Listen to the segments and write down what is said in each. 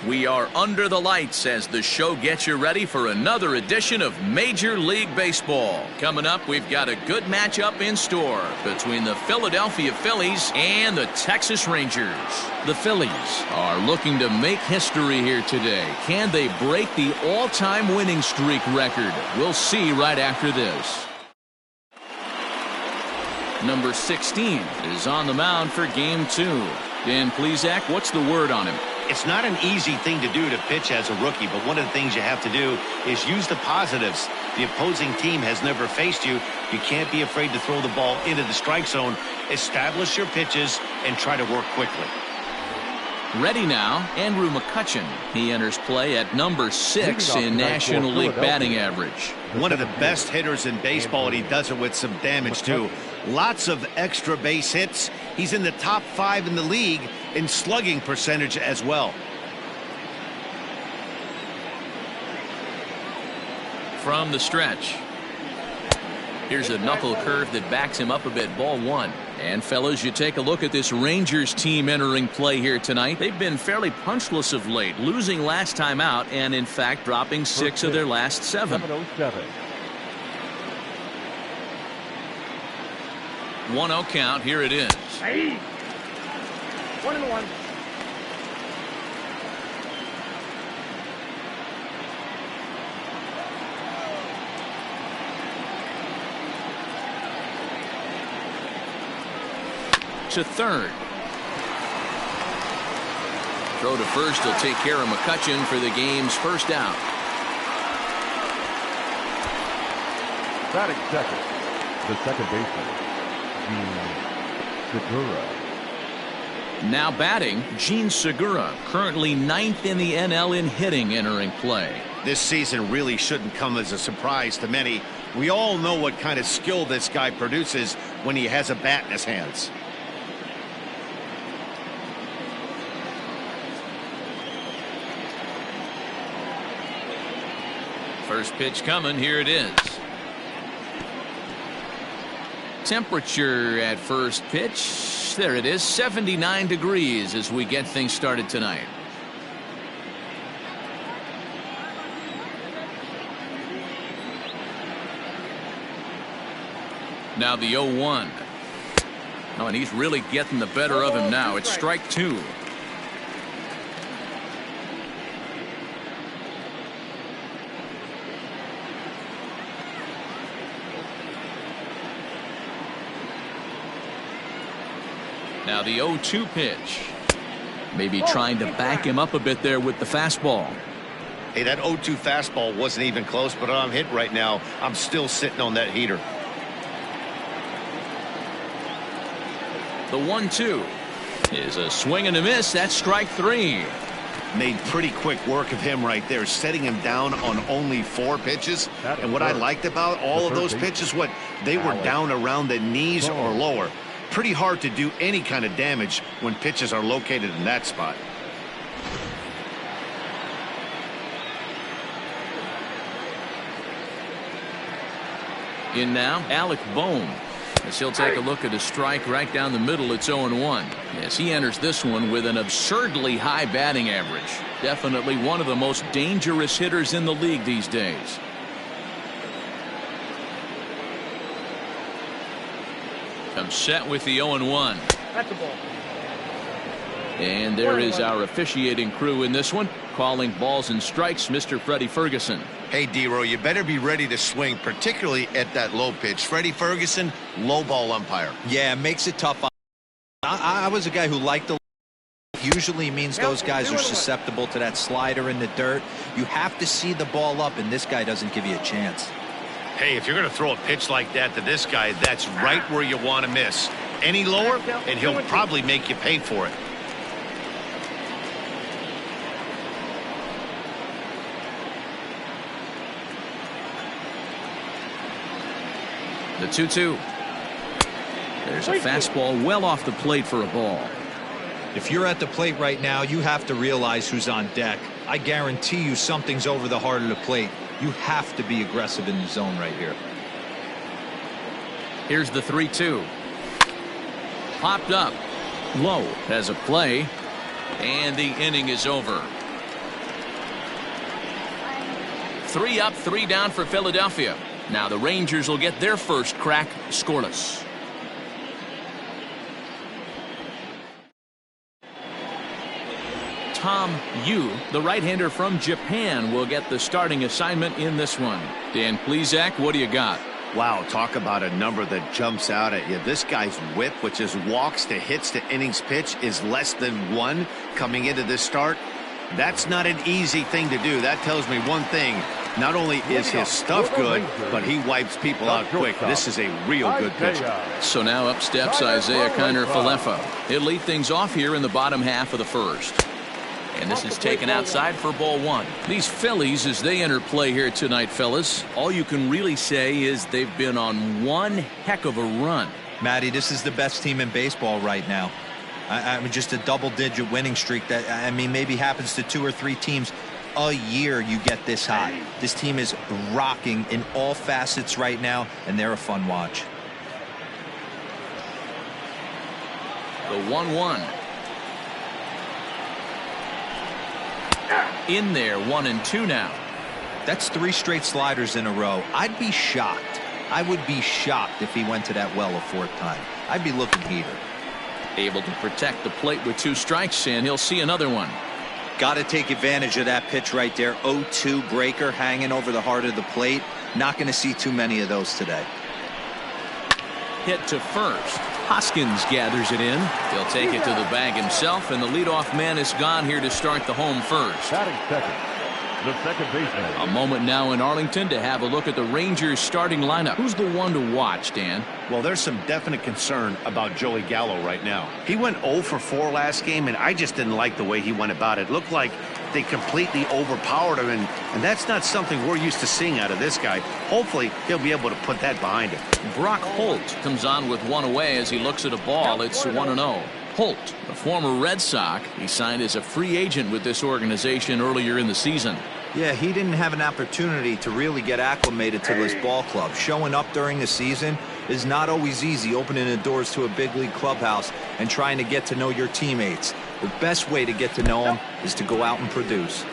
We are under the lights as the show gets you ready for another edition of Major League Baseball. Coming up, we've got a good matchup in store between the Philadelphia Phillies and the Texas Rangers. The Phillies are looking to make history here today. Can they break the all-time winning streak record? We'll see right after this. Number 16 is on the mound for Game 2. Dan Plesac, what's the word on him? It's not an easy thing to do to pitch as a rookie, but one of the things you have to do is use the positives. The opposing team has never faced you. You can't be afraid to throw the ball into the strike zone. Establish your pitches and try to work quickly. Ready now, Andrew McCutchen. He enters play at number 6 in National League batting average. One of the best hitters in baseball, and he does it with some damage too. Lots of extra base hits. He's in the top 5 in the league in slugging percentage as well. From the stretch. Here's a knuckle curve that backs him up a bit. Ball 1. And fellas, you take a look at this Rangers team entering play here tonight. They've been fairly punchless of late, losing last time out and in fact dropping 6 of their last 7. 1-0 count. Here it is. 1-1. To third. Throw to first will take care of McCutchen for the game's first out. Batting second, the second baseman, Gene Segura. Now batting, Gene Segura, currently 9th in the NL in hitting, entering play. This season really shouldn't come as a surprise to many. We all know what kind of skill this guy produces when he has a bat in his hands. First pitch coming. Here it is. Temperature at first pitch. There it is. 79 degrees as we get things started tonight. Now the 0-1. Oh, and he's really getting the better of him now. It's strike 2. Now the 0-2 pitch. Maybe trying to back him up a bit there with the fastball. Hey, that 0-2 fastball wasn't even close, but I'm hit right now. I'm still sitting on that heater. The 1-2 is a swing and a miss. That's strike 3. Made pretty quick work of him right there, setting him down on only 4 pitches. And what I liked about all of those pitches, what they were down around the knees or lower. Pretty hard to do any kind of damage when pitches are located in that spot. In now, Alec Bohm. As he'll take a look at a strike right down the middle. It's 0-1. As he enters this one with an absurdly high batting average. Definitely one of the most dangerous hitters in the league these days. Comes set with the 0-1. That's the ball. And there is our officiating crew in this one, calling balls and strikes, Mr. Freddie Ferguson. Hey, D-Row, you better be ready to swing, particularly at that low pitch. Freddie Ferguson, low ball umpire. Yeah, makes it tough. I was a guy who liked the usually means those guys are susceptible to that slider in the dirt. You have to see the ball up, and this guy doesn't give you a chance. Hey, if you're going to throw a pitch like that to this guy, that's right where you want to miss. Any lower, and he'll probably make you pay for it. The 2-2. There's a fastball well off the plate for a ball. If you're at the plate right now, you have to realize who's on deck. I guarantee you something's over the heart of the plate. You have to be aggressive in the zone right here. Here's the 3-2. Popped up. Lowe has a play. And the inning is over. 3 up, 3 down for Philadelphia. Now the Rangers will get their first crack scoreless. Tom Yu, the right-hander from Japan, will get the starting assignment in this one. Dan Plesac, what do you got? Wow, talk about a number that jumps out at you. This guy's whip, which is walks to hits to innings pitch, is less than 1 coming into this start. That's not an easy thing to do. That tells me one thing. Not only is his stuff good, but he wipes people out quick. This is a real good pitcher. So now up steps Isaiah Keiner-Falefa. He'll lead things off here in the bottom half of the first. And this is taken outside for ball 1. These Phillies, as they enter play here tonight, fellas, all you can really say is they've been on one heck of a run. Matty, this is the best team in baseball right now. I mean, just a double-digit winning streak that, I mean, maybe happens to 2 or 3 teams a year you get this high. This team is rocking in all facets right now, and they're a fun watch. The 1-1. In there, 1-2 now. That's 3 straight sliders in a row. I'd be shocked. I would be shocked if he went to that well a 4th time. I'd be looking heater. Able to protect the plate with 2 strikes, and he'll see another one. Got to take advantage of that pitch right there. 0-2 breaker hanging over the heart of the plate. Not going to see too many of those today. Hit to first. Hoskins gathers it in. He'll take it to the bag himself, and the leadoff man is gone here to start the home first. Batting second, the second baseman. A moment now in Arlington to have a look at the Rangers starting lineup. Who's the one to watch, Dan? Well, there's some definite concern about Joey Gallo right now. He went 0 for 4 last game, and I just didn't like the way he went about it. It looked like they completely overpowered him, and that's not something we're used to seeing out of this guy. Hopefully, he'll be able to put that behind him. Brock Holt comes on with 1 away as he looks at a ball. It's 1-0. Holt, a former Red Sox, he signed as a free agent with this organization earlier in the season. Yeah, he didn't have an opportunity to really get acclimated to this ball club. Showing up during the season is not always easy, opening the doors to a big league clubhouse and trying to get to know your teammates. The best way to get to know them is to go out and produce.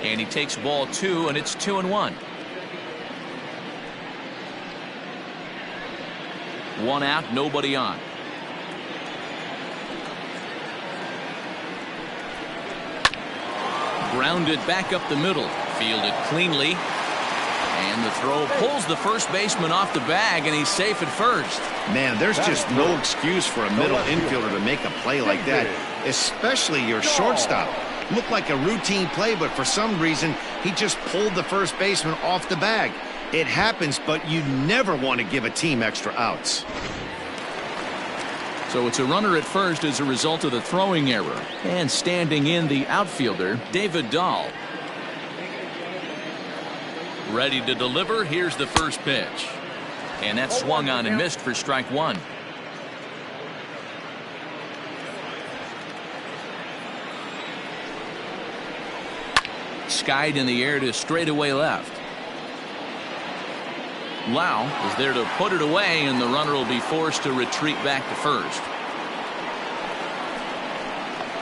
And he takes ball 2, and it's 2-1. 1 out, nobody on. Grounded back up the middle. Fielded cleanly. And the throw pulls the first baseman off the bag, and he's safe at first. Man, there's just no excuse for a middle infielder to make a play like that, especially your shortstop. Looked like a routine play, but for some reason, he just pulled the first baseman off the bag. It happens, but you never want to give a team extra outs. So it's a runner at first as a result of the throwing error. And standing in the outfielder, David Dahl. Ready to deliver. Here's the first pitch. And that swung on and missed for strike 1. Skied in the air to straightaway left. Lowe is there to put it away, and the runner will be forced to retreat back to first.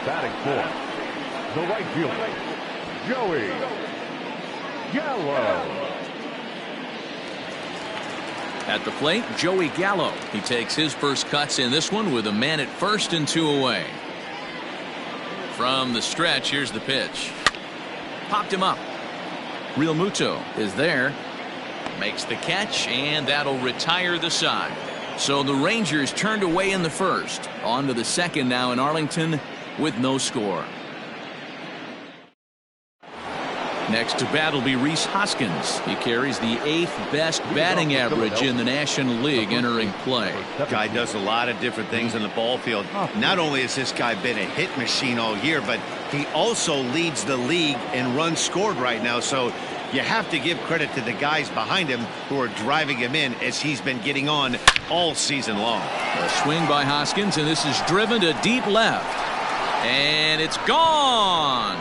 Batting 4th, the right fielder, Joey Gallo. At the plate, Joey Gallo. He takes his first cuts in this one with a man at first and 2 away. From the stretch, here's the pitch. Popped him up. Real Muto is there. Makes the catch, and that'll retire the side. So the Rangers turned away in the first. On to the second now in Arlington with no score. Next to bat will be Rhys Hoskins. He carries the 8th best batting average in the National League entering play. Guy does a lot of different things in the ball field. Not only has this guy been a hit machine all year, but he also leads the league in runs scored right now. So you have to give credit to the guys behind him who are driving him in as he's been getting on all season long. A swing by Hoskins, and this is driven to deep left. And it's gone.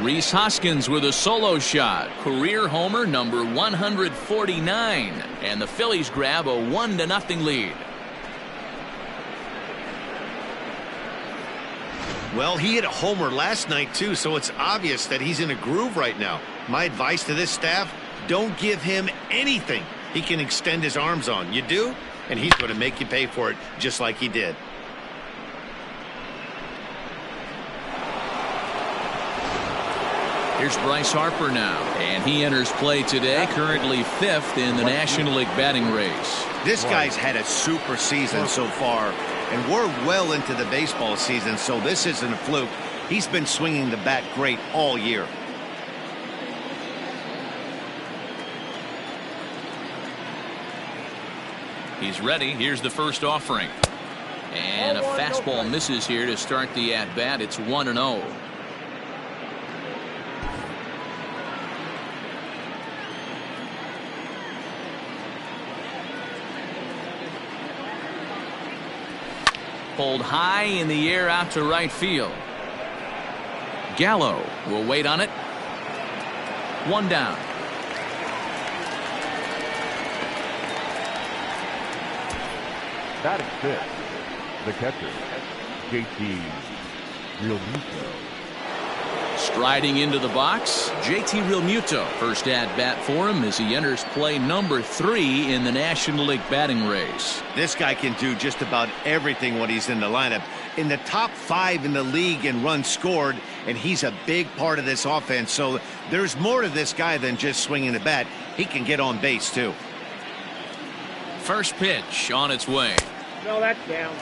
Rhys Hoskins with a solo shot. Career homer number 149. And the Phillies grab a 1-0 lead. Well, he hit a homer last night, too, so it's obvious that he's in a groove right now. My advice to this staff, don't give him anything he can extend his arms on. You do, and he's going to make you pay for it just like he did. Here's Bryce Harper now, and he enters play today, currently 5th in the National League batting race. This guy's had a super season so far, and we're well into the baseball season, so this isn't a fluke. He's been swinging the bat great all year. He's ready. Here's the first offering. And a fastball misses here to start the at-bat. It's 1-0. Pulled high in the air out to right field. Gallo will wait on it. 1 down. Batting 5th, the catcher, JT Realmuto. Striding into the box, JT Realmuto. First at bat for him as he enters play number 3 in the National League batting race. This guy can do just about everything when he's in the lineup. In the top 5 in the league in runs scored, and he's a big part of this offense. So there's more to this guy than just swinging the bat. He can get on base too. First pitch on its way. No, that's down.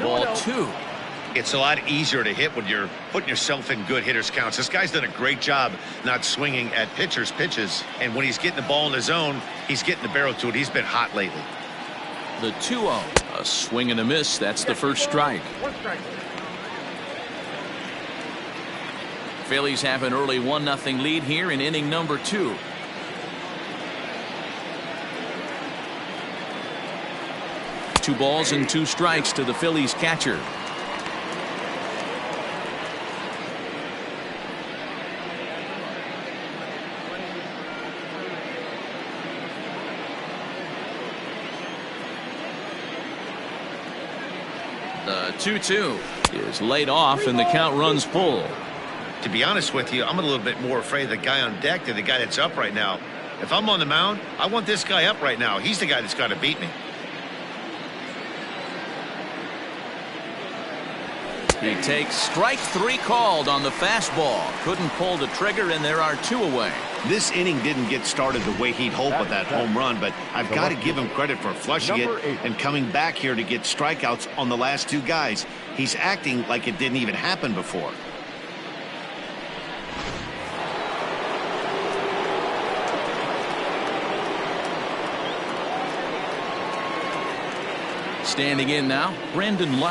Ball 2. It's a lot easier to hit when you're putting yourself in good hitters counts. This guy's done a great job not swinging at pitchers' pitches. And when he's getting the ball in his zone, he's getting the barrel to it. He's been hot lately. The 2-0. A swing and a miss. That's the first strike. 1 strike. Phillies have an early 1-0 lead here in inning number 2. Two balls and 2 strikes to the Phillies catcher. The 2-2 is laid off and the count runs full. To be honest with you, I'm a little bit more afraid of the guy on deck than the guy that's up right now. If I'm on the mound, I want this guy up right now. He's the guy that's got to beat me. He takes strike 3 called on the fastball. Couldn't pull the trigger, and there are 2 away. This inning didn't get started the way he'd hoped with that home run, but I've got to give him credit for flushing it and coming back here to get strikeouts on the last 2 guys. He's acting like it didn't even happen before. Standing in now, Brandon Lowe.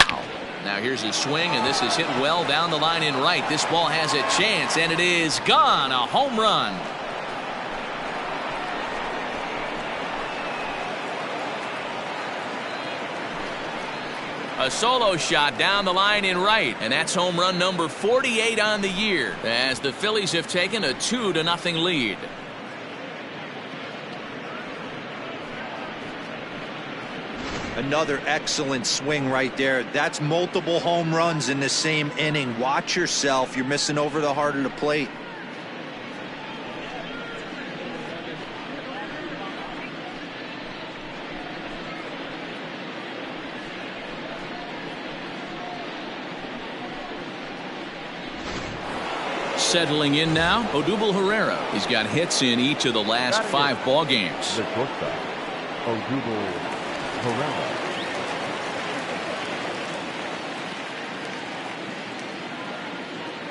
Now here's a swing, and this is hit well down the line in right. This ball has a chance, and it is gone. A home run. A solo shot down the line in right, and that's home run number 48 on the year, as the Phillies have taken a 2-0 lead. Another excellent swing right there. That's multiple home runs in the same inning. Watch yourself. You're missing over the heart of the plate. Settling in now, Odubel Herrera. He's got hits in each of the last 5 ball games. The shortstop, Odubel Herrera.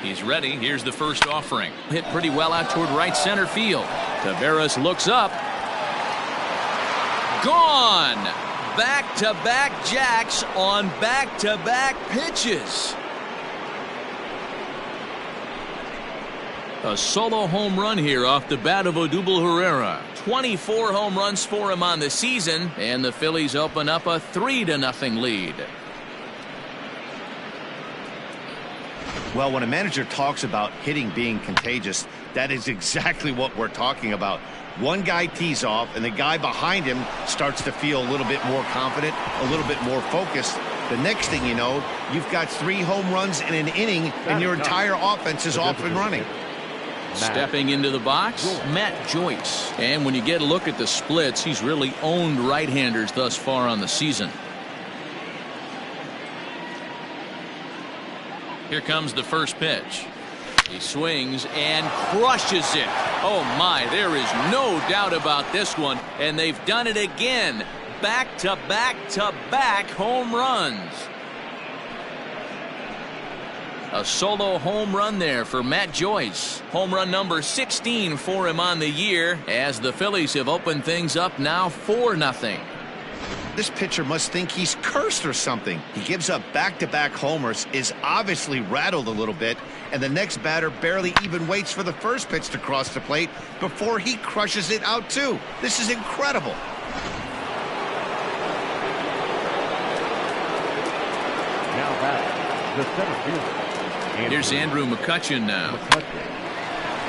He's ready. Here's the first offering. Hit pretty well out toward right center field. Taveras looks up. Gone. Back-to-back jacks on back-to-back pitches. A solo home run here off the bat of Odubel Herrera. 24 home runs for him on the season, and the Phillies open up a 3-0 lead. Well, when a manager talks about hitting being contagious, That is exactly what we're talking about. One guy tees off, and the guy behind him starts to feel a little bit more confident, a little bit more focused. The next thing you know, you've got 3 home runs in an inning, and your entire offense is off and running. Stepping into the box, Matt Joyce. And when you get a look at the splits, he's really owned right-handers thus far on the season. Here comes the first pitch. He swings and crushes it. Oh my, there is no doubt about this one. And they've done it again. Back-to-back-to-back home runs. A solo home run there for Matt Joyce. Home run number 16 for him on the year, as the Phillies have opened things up now 4-0. This pitcher must think he's cursed or something. He gives up back-to-back homers, is obviously rattled a little bit, and the next batter barely even waits for the first pitch to cross the plate before he crushes it out too. This is incredible. Now back, the center fielder. Here's Andrew Mccutchen now.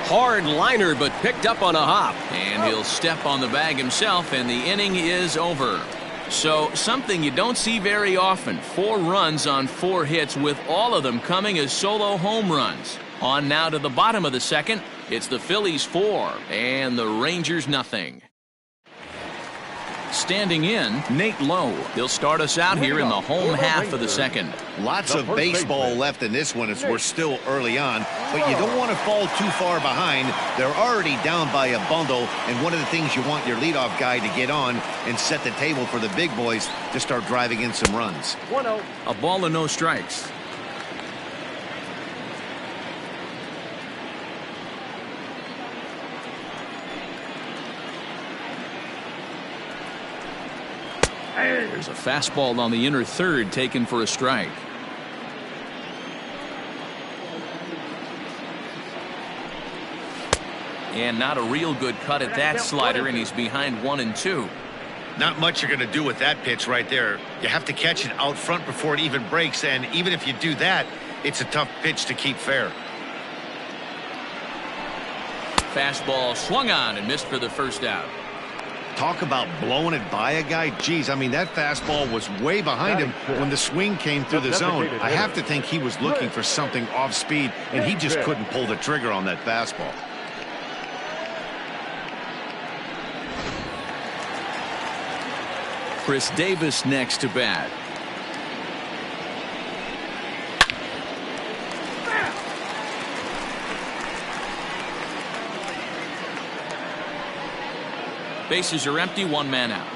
Hard liner, but picked up on a hop. And he'll step on the bag himself, and the inning is over. So something you don't see very often. 4 runs on 4 hits, with all of them coming as solo home runs. On now to the bottom of the second. It's the Phillies 4 and the Rangers nothing. Standing in, Nate Lowe. He'll start us out here in the home half of the second. Lots of baseball left in this one as we're still early on, but you don't want to fall too far behind. They're already down by a bundle, and one of the things you want your leadoff guy to get on and set the table for the big boys to start driving in some runs. 1-0. A ball and no strikes. There's a fastball on the inner third taken for a strike. And not a real good cut at that slider, and he's behind 1-2. Not much you're going to do with that pitch right there. You have to catch it out front before it even breaks, and even if you do that, it's a tough pitch to keep fair. Fastball swung on and missed for the first out. Talk about blowing it by a guy. Geez, I mean, that fastball was way behind him when the swing came through the zone. I have to think he was looking for something off speed, and he just couldn't pull the trigger on that fastball. Chris Davis next to bat. Bases are empty, 1 man out.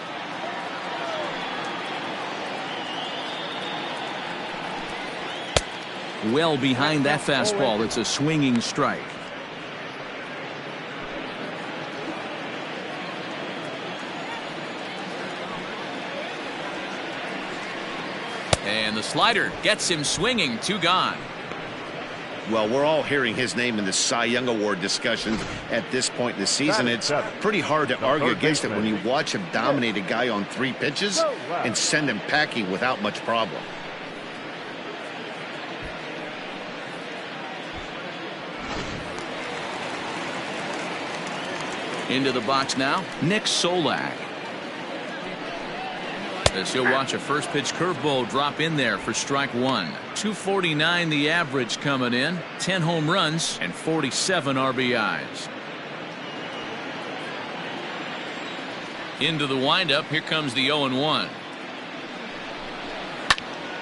Well behind that fastball. It's a swinging strike. And the slider gets him swinging. 2 gone. Well, we're all hearing his name in the Cy Young Award discussions at this point in the season. It's pretty hard to argue against it when you watch him dominate a guy on 3 pitches and send him packing without much problem. Into the box now, Nick Solak. As he'll watch a first pitch curveball drop in there for strike 1. 249 the average coming in, 10 home runs and 47 RBIs. Into the windup, here comes the 0-1.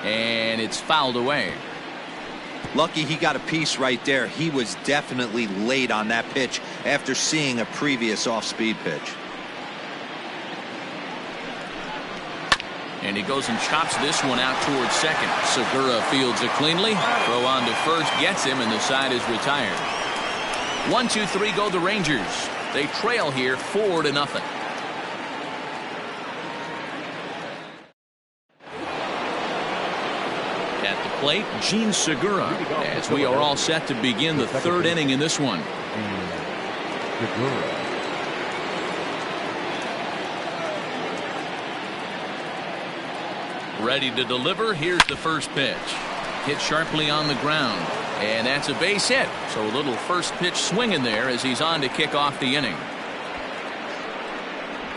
And it's fouled away. Lucky he got a piece right there. He was definitely late on that pitch after seeing a previous off-speed pitch. And he goes and chops this one out towards second. Segura fields it cleanly. Throw on to first, gets him, and the side is retired. 1-2-3 go the Rangers. They trail here 4-0. At the plate, Gene Segura, as we are all set to begin the 3rd inning in this one. Segura. Ready to deliver. Here's the first pitch. Hit sharply on the ground. And that's a base hit. So a little first pitch swing in there as he's on to kick off the inning.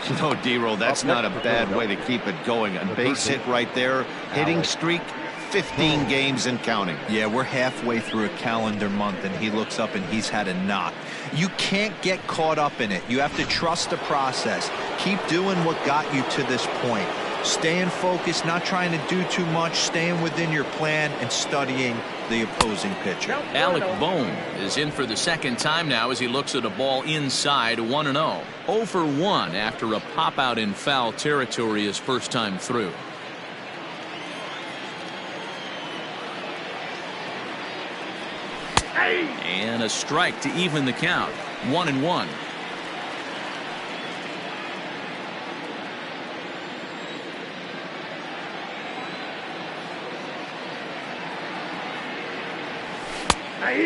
You know, D-Roll, that's not a bad way to keep it going. A base hit right there. Hitting streak, 15 games and counting. Yeah, we're halfway through a calendar month, and he looks up and he's had a knock. You can't get caught up in it. You have to trust the process. Keep doing what got you to this point. Staying focused, not trying to do too much, staying within your plan, and studying the opposing pitcher. Alec Bohm is in for the second time now as he looks at a ball inside 1-0. 0 for 1 after a pop out in foul territory his first time through. And a strike to even the count. 1-1.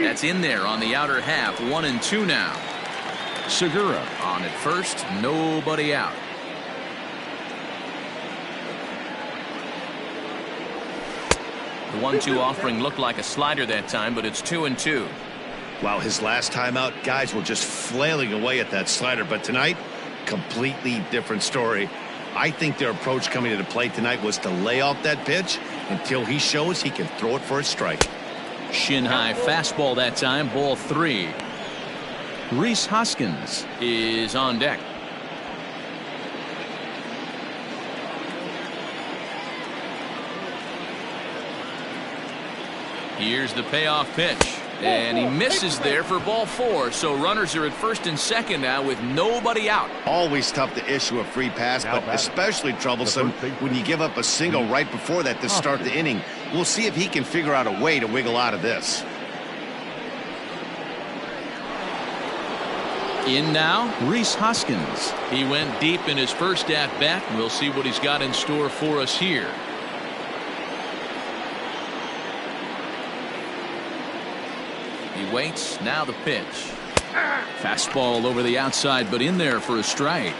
That's in there on the outer half. 1-2 now. Segura on at first. Nobody out. The 1-2 offering looked like a slider that time, but it's 2-2. Wow, his last time out, guys were just flailing away at that slider. But tonight, completely different story. I think their approach coming to the plate tonight was to lay off that pitch until he shows he can throw it for a strike. Shin high fastball that time. Ball 3. Rhys Hoskins is on deck. Here's the payoff pitch, and he misses there for ball 4. So runners are at first and second now with nobody out. Always tough to issue a free pass, but especially troublesome when you give up a single right before that to start the inning. We'll see if he can figure out a way to wiggle out of this. In now, Rhys Hoskins. He went deep in his first at-bat. We'll see what he's got in store for us here. He waits. Now the pitch. Fastball over the outside, but in there for a strike.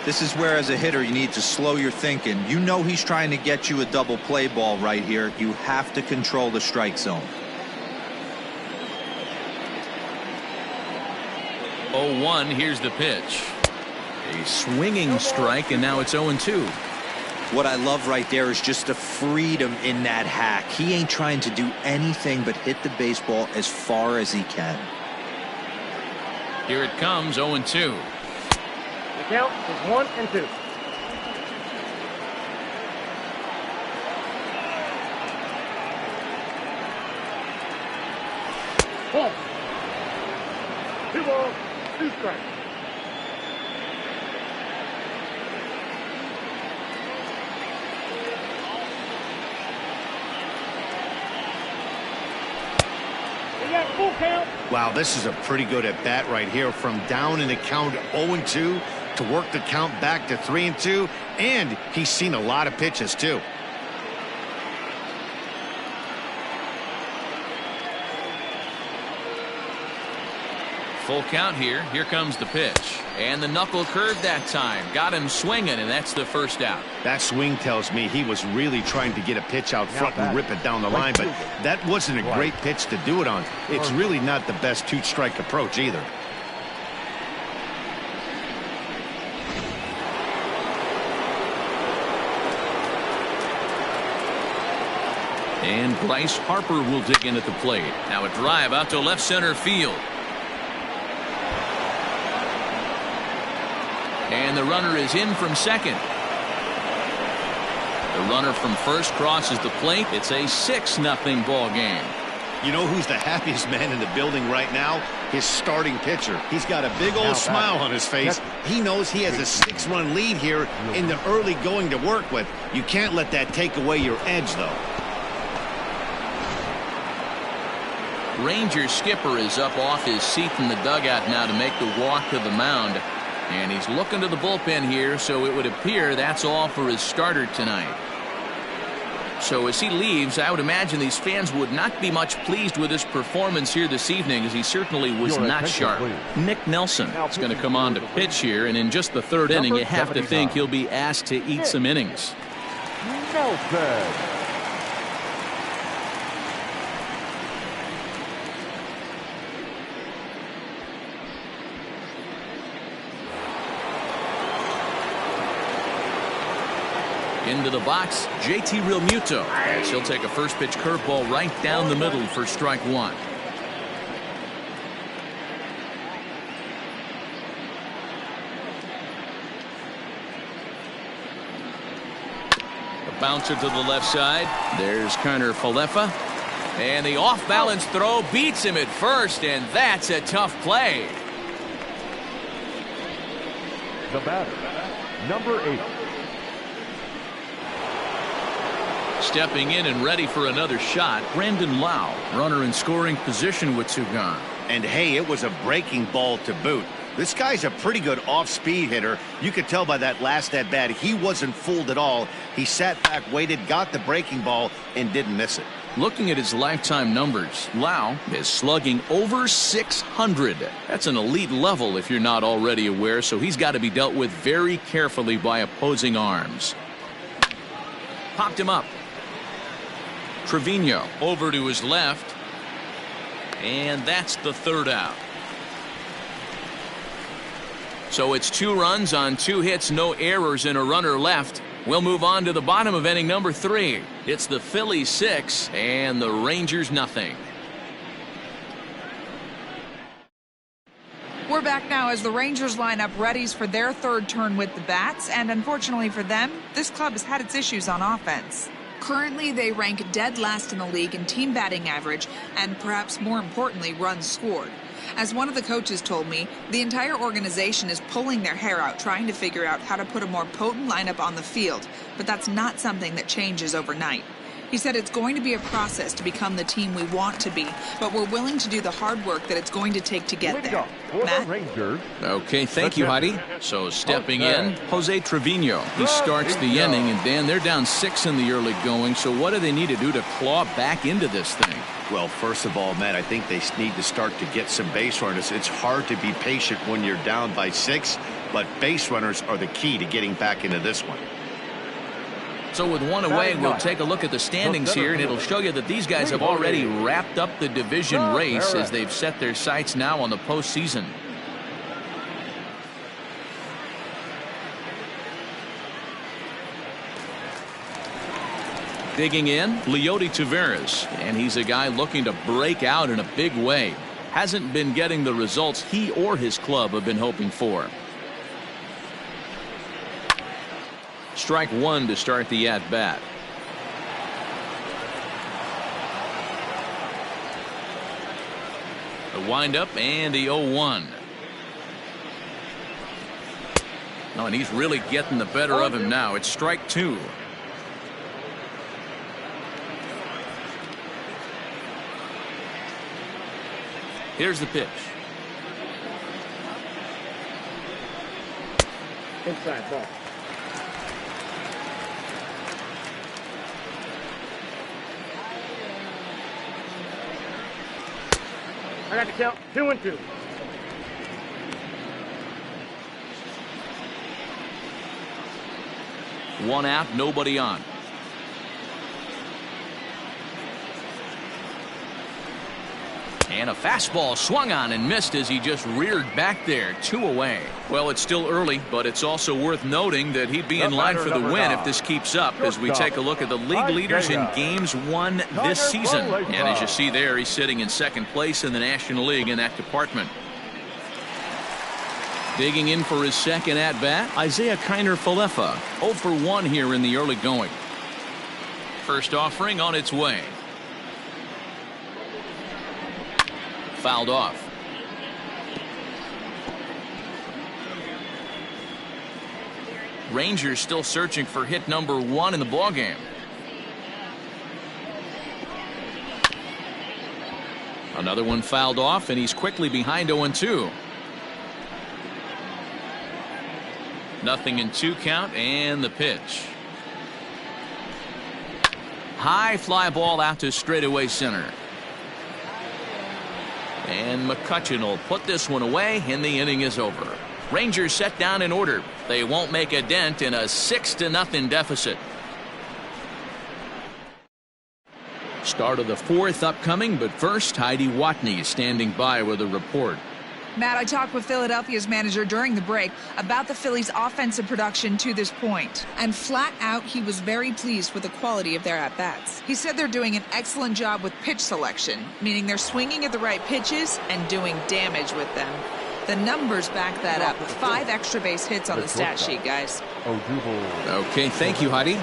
This is where, as a hitter, you need to slow your thinking. You know he's trying to get you a double play ball right here. You have to control the strike zone. 0-1. Here's the pitch. A swinging strike, and now it's 0-2. What I love right there is just the freedom in that hack. He ain't trying to do anything but hit the baseball as far as he can. Here it comes. 0-2. The count is 1-2. Ball. 2 balls, 2 strikes. Full count. Wow, this is a pretty good at bat right here, from down in the count 0-2 to work the count back to 3-2, and he's seen a lot of pitches too. Full count here. Here comes the pitch. And the knuckle curve that time. Got him swinging, and that's the first out. That swing tells me he was really trying to get a pitch out front and rip it down the line, but that wasn't a great pitch to do it on. It's really not the best two-strike approach either. And Bryce Harper will dig in at the plate. Now a drive out to left center field. And the runner is in from second. The runner from first crosses the plate. It's a 6-0 ball game. You know who's the happiest man in the building right now? His starting pitcher. He's got a big old smile on his face. He knows he has a 6-run lead here in the early going to work with. You can't let that take away your edge, though. Ranger skipper is up off his seat in the dugout now to make the walk to the mound. And he's looking to the bullpen here, so it would appear that's all for his starter tonight. So as he leaves, I would imagine these fans would not be much pleased with his performance here this evening, as he certainly was not sharp. Nick Nelson is going to come on to pitch here, and in just the third inning, you have to think he'll be asked to eat some innings. Into the box, JT Realmuto. And she'll take a first pitch curveball right down the middle for strike one. A bouncer to the left side. There's Keiner. And the off-balance throw beats him at first, and that's a tough play. The batter, number 8. Stepping in and ready for another shot, Lowe. Runner in scoring position with 2 gone. And hey, it was a breaking ball to boot. This guy's a pretty good off-speed hitter. You could tell by that last at-bat he wasn't fooled at all. He sat back, waited, got the breaking ball, and didn't miss it. Looking at his lifetime numbers, Lowe is slugging over 600. That's an elite level if you're not already aware, so he's got to be dealt with very carefully by opposing arms. Popped him up. Trevino over to his left. And that's the 3rd out. So it's 2 runs on 2 hits, no errors, and a runner left. We'll move on to the bottom of inning number 3. It's the Phillies 6 and the Rangers nothing. We're back now as the Rangers line up readies for their 3rd turn with the bats, and unfortunately for them, this club has had its issues on offense. Currently, they rank dead last in the league in team batting average and perhaps more importantly, runs scored. As one of the coaches told me, the entire organization is pulling their hair out trying to figure out how to put a more potent lineup on the field, but that's not something that changes overnight. He said it's going to be a process to become the team we want to be, but we're willing to do the hard work that it's going to take to get there. Matt? Okay, thank you, Heidi. So stepping in, Jose Trevino. He starts the inning, and Dan, they're down 6 in the early going, so what do they need to do to claw back into this thing? Well, first of all, Matt, I think they need to start to get some base runners. It's hard to be patient when you're down by 6, but base runners are the key to getting back into this one. So with 1 away, we'll take a look at the standings here, and it'll show you that these guys have already wrapped up the division race as they've set their sights now on the postseason. Digging in, Leody Taveras, and he's a guy looking to break out in a big way. Hasn't been getting the results he or his club have been hoping for. Strike 1 to start the at-bat. The windup and the 0-1. Oh, and he's really getting the better of him now. It's strike 2. Here's the pitch. Inside ball. I got to count 2-2. One out, nobody on. And a fastball swung on and missed as he just reared back there. 2 away. Well, it's still early, but it's also worth noting that he'd be in line for the win if this keeps up as we take a look at the league leaders in games won this season. And as you see there, he's sitting in 2nd place in the National League in that department. Digging in for his 2nd at-bat, Keiner. 0 for 1 here in the early going. First offering on its way. Fouled off. Rangers still searching for hit number 1 in the ballgame. Another one fouled off, and he's quickly behind 0-2. Nothing in 2 count, and the pitch. High fly ball out to straightaway center. And Mccutchen will put this one away, and the inning is over. Rangers set down in order. They won't make a dent in a 6-0 deficit. Start of the 4th upcoming, but first, Heidi Watney is standing by with a report. Matt, I talked with Philadelphia's manager during the break about the Phillies' offensive production to this point. And flat out, he was very pleased with the quality of their at-bats. He said they're doing an excellent job with pitch selection, meaning they're swinging at the right pitches and doing damage with them. The numbers back that up. 5 extra base hits on the stat sheet, guys. Okay, thank you, Heidi.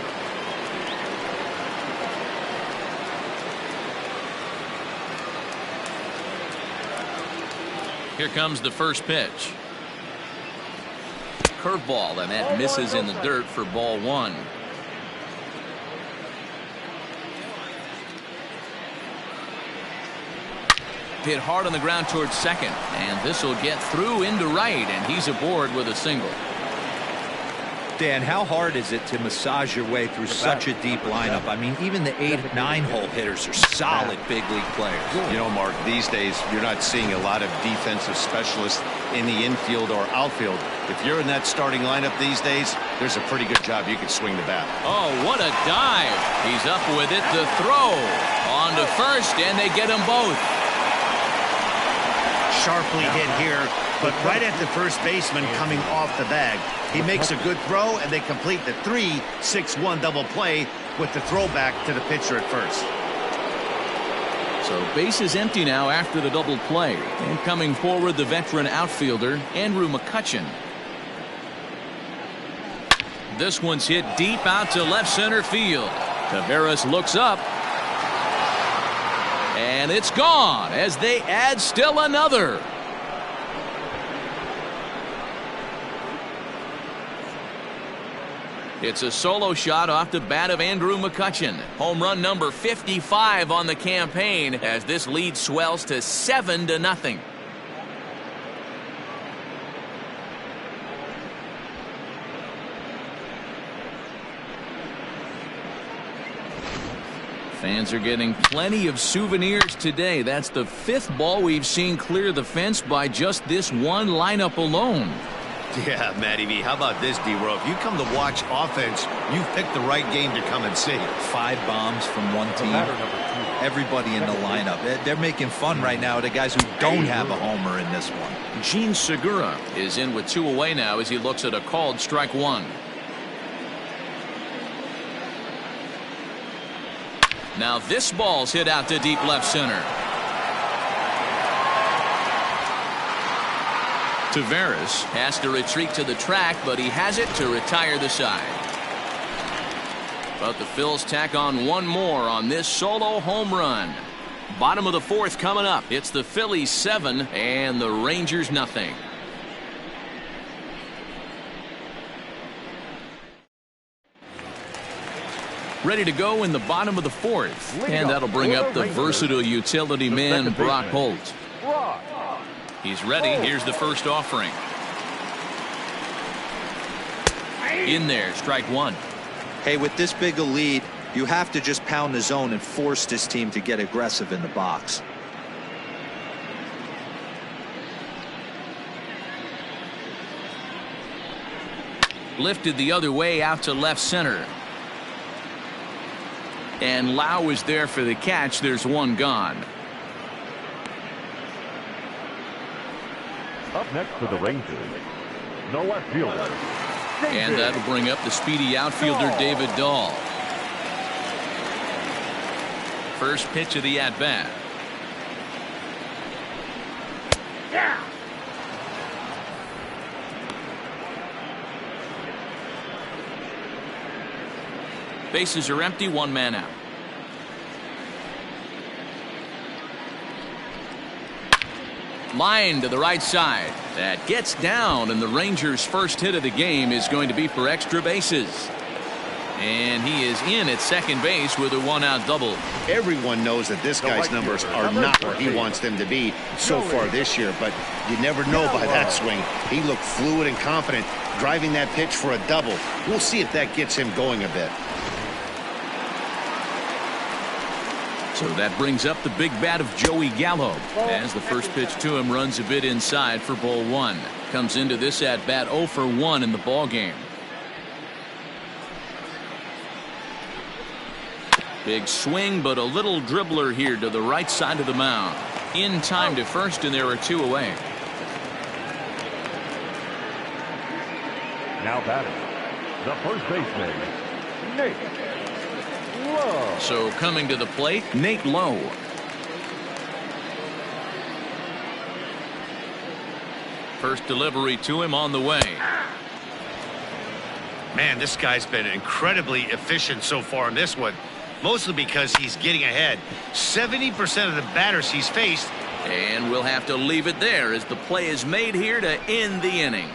Here comes the first pitch. Curveball, and that misses in the dirt for ball 1. Hit hard on the ground towards second, and this will get through into right, and he's aboard with a single. Dan, how hard is it to massage your way through such a deep lineup? I mean, even the 8-9 hole hitters are solid big league players. You know, Mark, these days you're not seeing a lot of defensive specialists in the infield or outfield. If you're in that starting lineup these days, there's a pretty good job you can swing the bat. Oh, what a dive. He's up with it. The throw on to first, and they get them both. Sharply hit here, but right at the first baseman coming off the bag. He makes a good throw, and they complete the 3-6-1 double play with the throwback to the pitcher at first. So base is empty now after the double play. And coming forward, the veteran outfielder, Andrew Mccutchen. This one's hit deep out to left center field. Taveras looks up. And it's gone as they add still another. It's a solo shot off the bat of Andrew Mccutchen. Home run number 55 on the campaign as this lead swells to 7-0. Fans are getting plenty of souvenirs today. That's the 5th ball we've seen clear the fence by just this one lineup alone. Yeah, Matty V, how about this, D-Row? If you come to watch offense, you've picked the right game to come and see. 5 bombs from one team. Everybody in the lineup. They're making fun right now of the guys who don't have a homer in this one. Gene Segura is in with 2 away now as he looks at a called strike 1. Now this ball's hit out to deep left center. Taveras has to retreat to the track, but he has it to retire the side. But the Phils tack on one more on this solo home run. Bottom of the 4th coming up. It's the Phillies 7 and the Rangers nothing. Ready to go in the bottom of the 4th. And that'll bring up the versatile utility man, Brock Holt. He's ready. Here's the first offering. In there, strike 1. Hey, with this big a lead, you have to just pound the zone and force this team to get aggressive in the box. Lifted the other way out to left center. And Lowe is there for the catch. There's one gone. Up next for the Rangers, no left fielder. And that'll bring up the speedy outfielder David Dahl. First pitch of the at-bat. Yeah. Bases are empty, 1 man out. Line to the right side. That gets down, and the Rangers' first hit of the game is going to be for extra bases. And he is in at second base with a 1-out double. Everyone knows that this guy's numbers are not where he wants them to be so far this year, but you never know by that swing. He looked fluid and confident, driving that pitch for a double. We'll see if that gets him going a bit. So that brings up the big bat of Joey Gallo as the first pitch to him runs a bit inside for ball 1. Comes into this at bat 0 for 1 in the ball game. Big swing, but a little dribbler here to the right side of the mound. In time to first, and there are 2 away. Now batting, the first baseman, Nate Lowe. So coming to the plate, Nate Lowe. First delivery to him on the way. Man, this guy's been incredibly efficient so far in this one, mostly because he's getting ahead. 70% of the batters he's faced. And we'll have to leave it there as the play is made here to end the inning.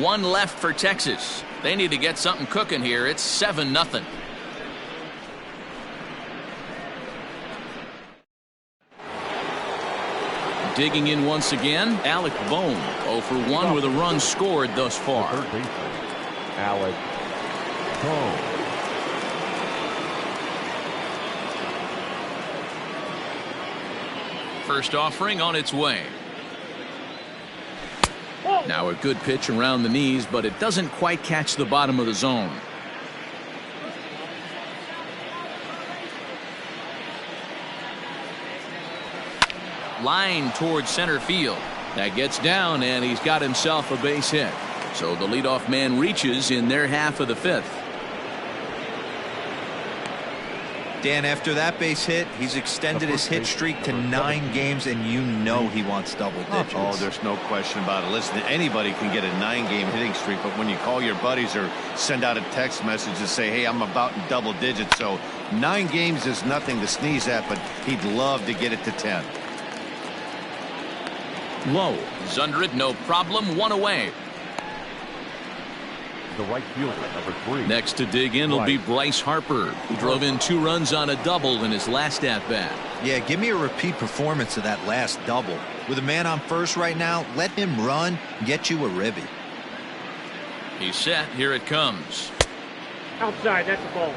One left for Texas. They need to get something cooking here. It's 7-0. Digging in once again, Alec Bohm. 0 for 1 with a run scored thus far. Third baseman, Alec Bohm. First offering on its way. Now a good pitch around the knees, but it doesn't quite catch the bottom of the zone. Line towards center field. That gets down, and he's got himself a base hit. So the leadoff man reaches in their half of the fifth. Dan, after that base hit, he's extended his hit streak to 9 games, and you know he wants double digits. Oh, there's no question about it. Listen, anybody can get a 9-game hitting streak, but when you call your buddies or send out a text message to say, hey, I'm about in double digits, so 9 games is nothing to sneeze at, but he'd love to get it to 10. Lowe is under it, no problem, 1 away. The right fielder, number 3. Next to dig in will be Bryce Harper, who drove in 2 runs on a double in his last at-bat. Yeah, give me a repeat performance of that last double. With a man on first right now, let him run and get you a ribby. He's set. Here it comes. Outside, that's a ball.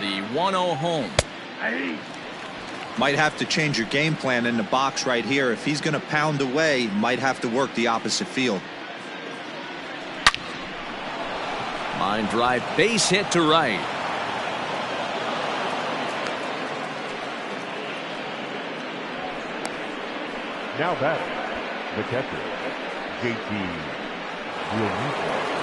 The 1-0 home. Might have to change your game plan in the box right here. If he's going to pound away, might have to work the opposite field. Line drive, base hit to right. Now batting, the catcher, JT Realmuto.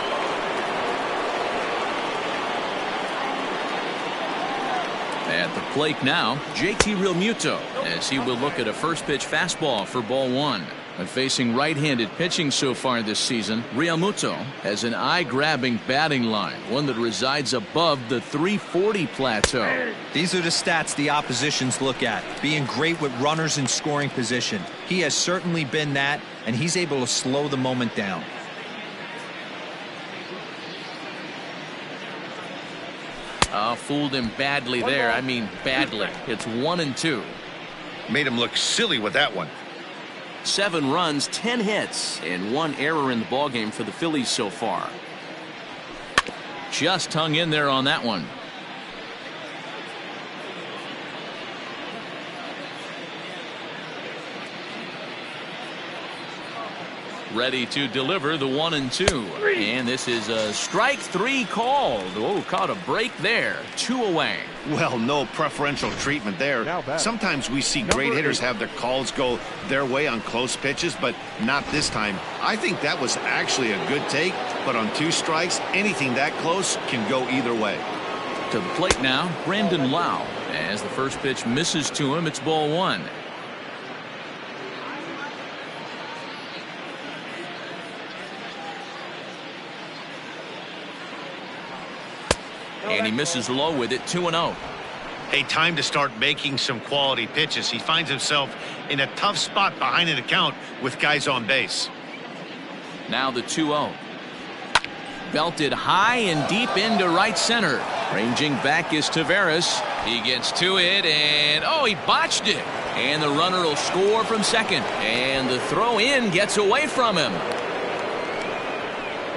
At the plate now, JT Realmuto, as he will look at a first pitch fastball for ball 1. And facing right-handed pitching so far this season, Realmuto has an eye-grabbing batting line, one that resides above the 340 plateau. These are the stats the oppositions look at. Being great with runners in scoring position. He has certainly been that, and he's able to slow the moment down. Fooled him badly there. I mean badly. It's 1-2. Made him look silly with that one. 7 runs, 10 hits, and 1 error in the ballgame for the Phillies so far. Just hung in there on that one. Ready to deliver the 1-2. And this is a strike 3 called. Oh, caught a break there. 2 away. Well, no preferential treatment there. Sometimes we see great hitters have their calls go their way on close pitches, but not this time. I think that was actually a good take, but on 2 strikes, anything that close can go either way. To the plate now, Brandon Lowe. As the first pitch misses to him, it's ball 1. And he misses low with it, 2-0. Hey, time to start making some quality pitches. He finds himself in a tough spot behind an account with guys on base. Now the 2-0. Belted high and deep into right center. Ranging back is Taveras. He gets to it, and oh, he botched it. And the runner will score from second. And the throw in gets away from him.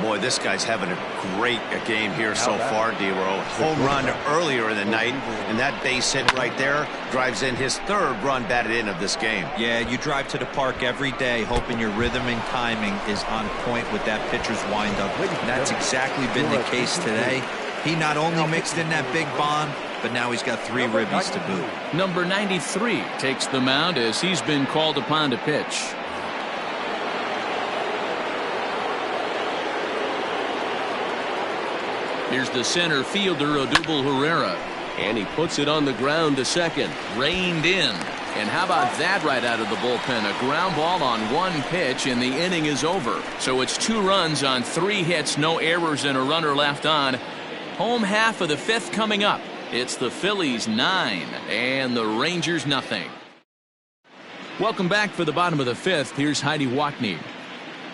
Boy, this guy's having a great game here so far, D-Row. Home run earlier in the night, and that base hit right there drives in his 3rd run batted in of this game. Yeah, you drive to the park every day hoping your rhythm and timing is on point with that pitcher's windup. And that's exactly been the case today. He not only mixed in that big bomb, but now he's got 3 ribbies to boot. Number 93 takes the mound as he's been called upon to pitch. Here's the center fielder, Odubel Herrera. And he puts it on the ground to second. Reined in. And how about that right out of the bullpen? A ground ball on 1 pitch, and the inning is over. So it's 2 runs on 3 hits, no errors, and a runner left on. Home half of the 5th coming up. It's the Phillies 9 and the Rangers nothing. Welcome back for the bottom of the 5th. Here's Heidi Watney.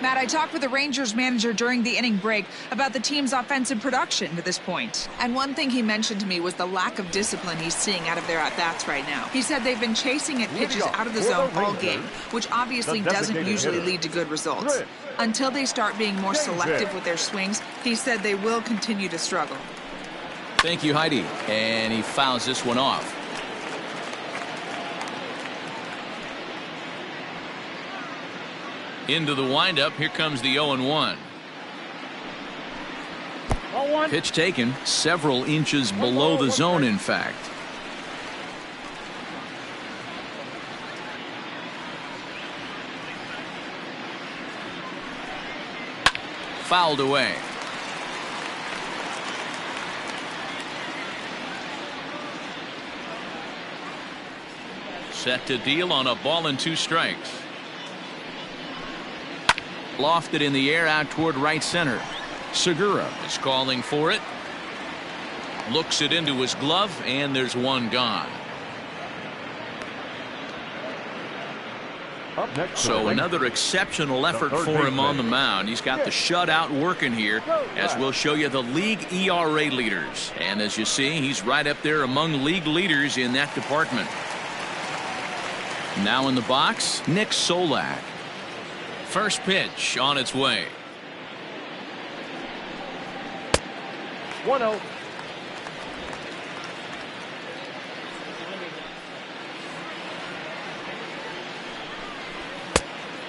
Matt, I talked with the Rangers manager during the inning break about the team's offensive production to this point. And one thing he mentioned to me was the lack of discipline he's seeing out of their at-bats right now. He said they've been chasing at pitches out of the zone all game, which obviously doesn't usually lead to good results. Until they start being more selective with their swings, he said they will continue to struggle. Thank you, Heidi. And he fouls this one off. Into the windup. Here comes the 0-1. Pitch taken several inches below the zone, in fact. Fouled away. Set to deal on a ball and 2 strikes. Lofted in the air out toward right center. Segura is calling for it. Looks it into his glove, and there's 1 gone. So another exceptional effort for him on the mound. He's got the shutout working here, as we'll show you the league ERA leaders. And as you see, he's right up there among league leaders in that department. Now in the box, Nick Solak. First pitch on its way. 1-0.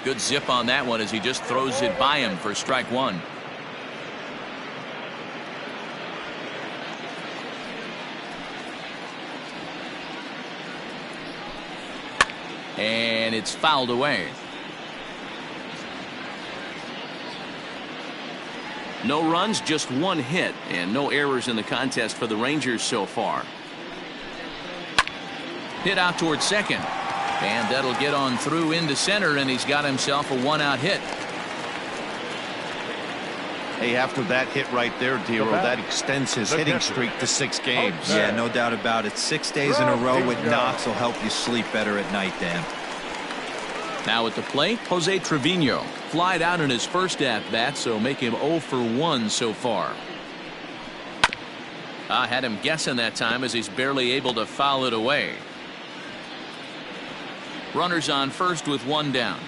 Good zip on that one as he just throws it by him for strike 1. And it's fouled away. No runs, just 1 hit, and no errors in the contest for the Rangers so far. Hit out towards second, and that'll get on through into center, and he's got himself a 1-out hit. Hey, after that hit right there, Dero, that extends his hitting streak to 6 games. Yeah, no doubt about it. 6 days in a row with knocks will help you sleep better at night, Dan. Now at the plate, Jose Trevino. Flied out in his first at-bat, so make him 0 for 1 so far. I had him guessing that time as he's barely able to foul it away. Runners on first with 1 down.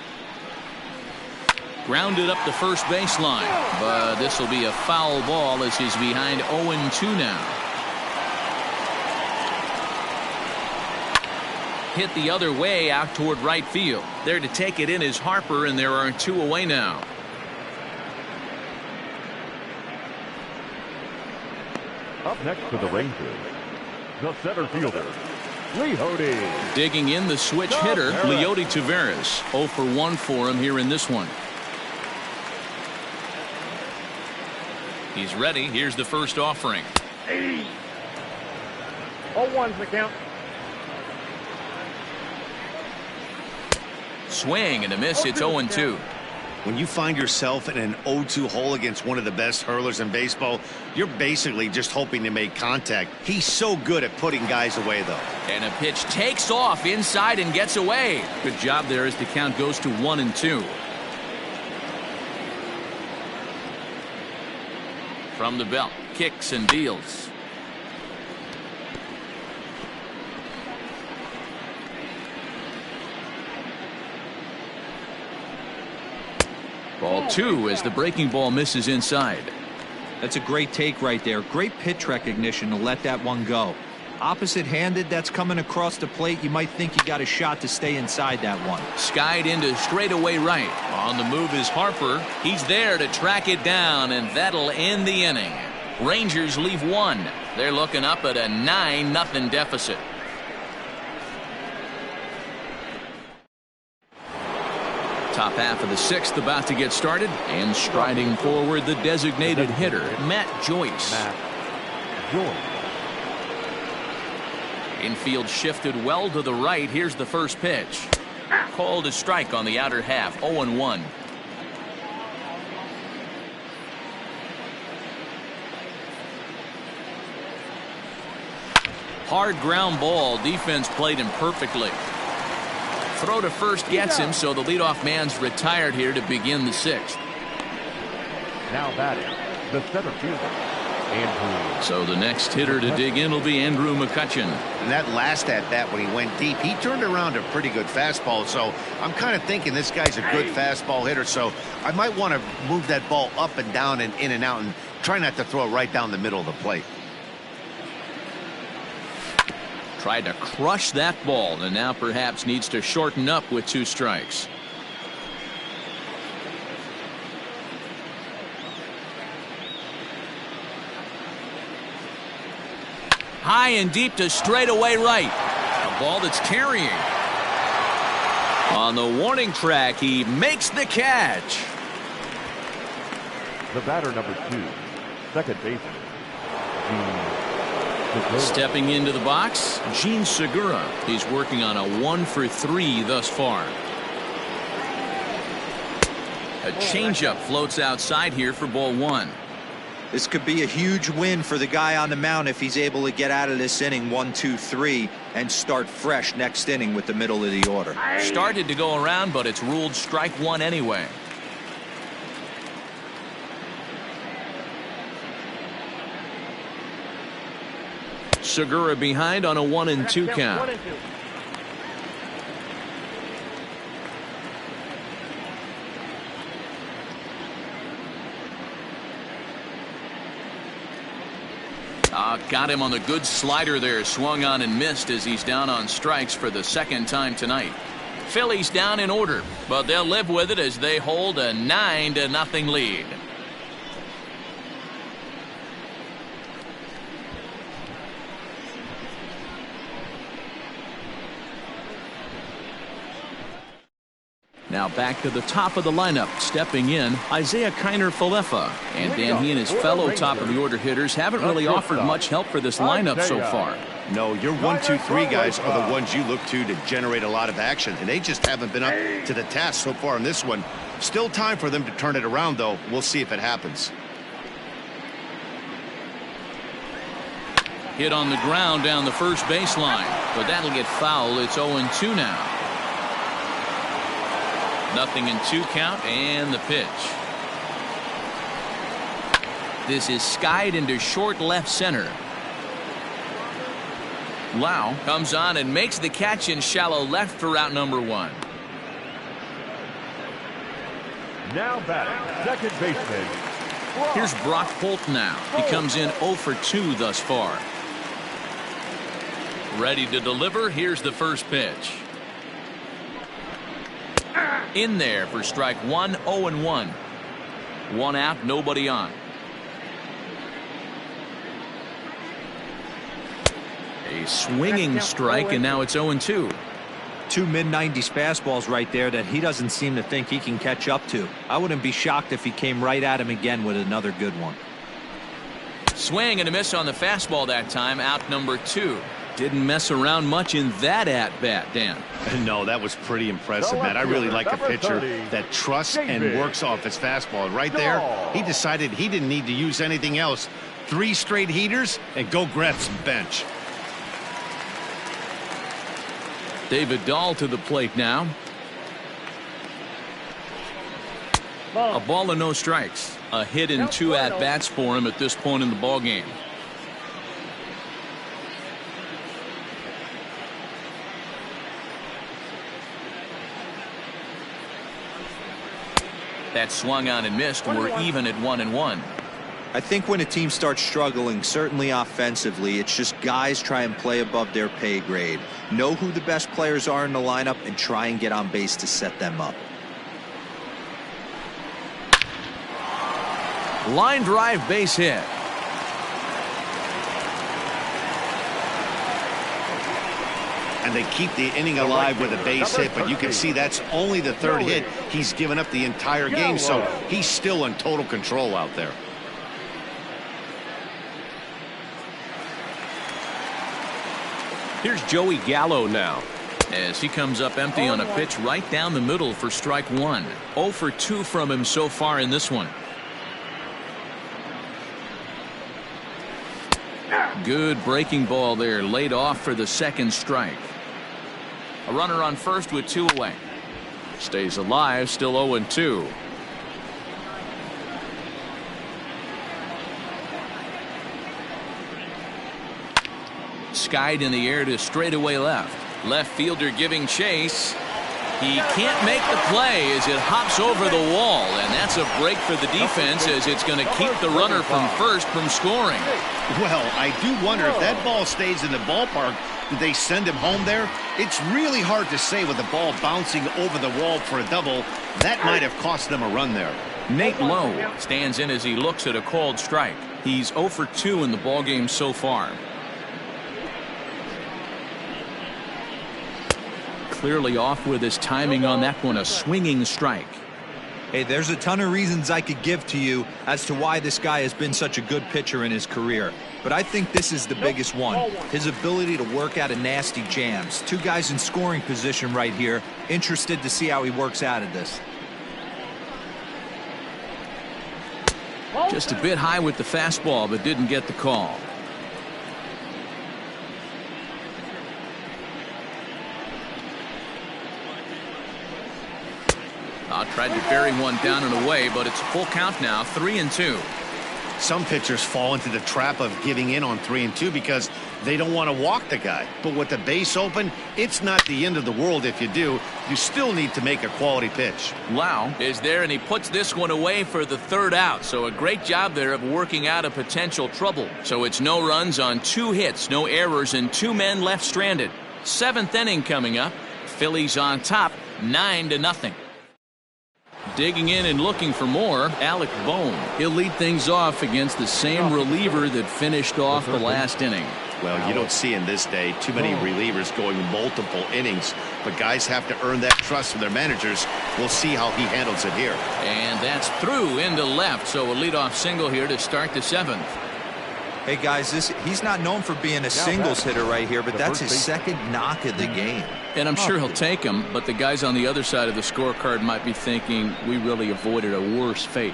Grounded up the first baseline, but this will be a foul ball as he's behind 0-2 now. Hit the other way out toward right field. There to take it in is Harper, and there are 2 away now. Up next for the Rangers, the center fielder, Leody. Digging in the switch hitter, Leody Taveras. 0 for 1 for him here in this one. He's ready. Here's the first offering. 0-1's the count. Swing and a miss. It's 0-2. When you find yourself in an 0-2 hole against one of the best hurlers in baseball, you're basically just hoping to make contact. He's so good at putting guys away, though. And a pitch takes off inside and gets away. Good job there as the count goes to 1-2. From the belt, kicks and deals. Ball 2 as the breaking ball misses inside. That's a great take right there. Great pitch recognition to let that one go. Opposite-handed, that's coming across the plate. You might think you got a shot to stay inside that one. Skied into straightaway right. On the move is Harper. He's there to track it down, and that'll end the inning. Rangers leave one. They're looking up at a 9-0 deficit. Top half of the sixth about to get started, and striding forward the designated hitter, Matt Joyce. Infield shifted well to the right. Here's the first pitch. Called a strike on the outer half. 0-1. Hard ground ball. Defense played him perfectly. Throw to first gets him, so the leadoff man's retired here to begin the sixth. Now batting, the center fielder, Andrew. So the next hitter to dig in will be Andrew Mccutchen. And that last at-bat when he went deep, he turned around a pretty good fastball. So I'm kind of thinking this guy's a good fastball hitter. So I might want to move that ball up and down and in and out and try not to throw it right down the middle of the plate. Tried to crush that ball, and now perhaps needs to shorten up with 2 strikes. High and deep to straightaway right. A ball that's carrying. On the warning track, he makes the catch. The batter number 2, second baseman, Stepping into the box, Jean Segura. He's working on a 1-for-3 thus far. A changeup floats outside here for ball 1. This could be a huge win for the guy on the mound if he's able to get out of this inning 1-2-3 and start fresh next inning with the middle of the order. Started to go around, but it's ruled strike 1 anyway. Segura behind on a 1-2 count. Got him on the good slider there. Swung on and missed as he's down on strikes for the second time tonight. Phillies down in order, but they'll live with it as they hold a 9-0 lead. Now back to the top of the lineup. Stepping in, Isaiah Keiner Falefa. And Dan, he and his fellow top of the order hitters haven't really offered much help for this lineup so far. No, your 1-2-3 guys are the ones you look to generate a lot of action, and they just haven't been up to the task so far in this one. Still time for them to turn it around, though. We'll see if it happens. Hit on the ground down the first baseline, but that'll get foul. It's 0-2 now. 0-2 count, and the pitch. This is skied into short left center. Lowe comes on and makes the catch in shallow left for out number 1. now batting, second baseman. Here's Brock Holt now. He comes in 0-for-2 thus far. Ready to deliver. Here's the first pitch. In there for strike 1, 0-1. 1 out, nobody on. A swinging strike, and now it's 0-2. Two mid-90s fastballs right there that he doesn't seem to think he can catch up to. I wouldn't be shocked if he came right at him again with another good one. Swing and a miss on the fastball that time. Out number 2. Didn't mess around much in that at-bat, Dan. No, that was pretty impressive, man. I really like a pitcher that trusts and works off his fastball. Right there, he decided he didn't need to use anything else. 3 straight heaters and go grab some bench. David Dahl to the plate now. A ball and no strikes. A hit in 2 at-bats for him at this point in the ballgame. That swung on and missed, and we're even at 1-1. I think when a team starts struggling, certainly offensively, it's just guys try and play above their pay grade. Know who the best players are in the lineup and try and get on base to set them up. Line drive base hit. and they keep the inning alive with a base hit, but you can see that's only the third hit he's given up the entire game, so he's still in total control out there. Here's Joey Gallo now. As he comes up empty on a pitch right down the middle for strike one. 0 for 2 from him so far in this one. Good breaking ball there, laid off for the second strike. A runner on first with 2 away. Stays alive, still 0-2. Skied in the air to straightaway left. Left fielder giving chase. He can't make the play as it hops over the wall, and that's a break for the defense as it's going to keep the runner from first from scoring. Well, I do wonder if that ball stays in the ballpark, do they send him home there? It's really hard to say with the ball bouncing over the wall for a double. That might have cost them a run there. Nate Lowe stands in as he looks at a called strike. He's 0 for 2 in the ballgame so far. Clearly off with his timing on that one, a swinging strike. Hey, there's a ton of reasons I could give to you as to why this guy has been such a good pitcher in his career. But I think this is the biggest one. His ability to work out of nasty jams. 2 guys in scoring position right here. Interested to see how he works out of this. Just a bit high with the fastball, but didn't get the call. Tried to bury one down and away, but it's a full count now, 3-2. Some pitchers fall into the trap of giving in on 3-2 because they don't want to walk the guy. But with the base open, it's not the end of the world if you do. You still need to make a quality pitch. Lowe is there, and he puts this one away for the third out. So a great job there of working out a potential trouble. So it's no runs on 2 hits, no errors, and 2 men left stranded. 7th inning coming up. Phillies on top, 9-0. Digging in and looking for more, Alec Bohm. He'll lead things off against the same reliever that finished off the last inning. Well, you don't see in this day too many relievers going multiple innings, but guys have to earn that trust from their managers. We'll see how he handles it here. And that's through into left, so a leadoff single here to start the 7th. Hey guys, he's not known for being a singles hitter right here, but that's his second knock of the game. And I'm sure he'll take him, but the guys on the other side of the scorecard might be thinking we really avoided a worse fate.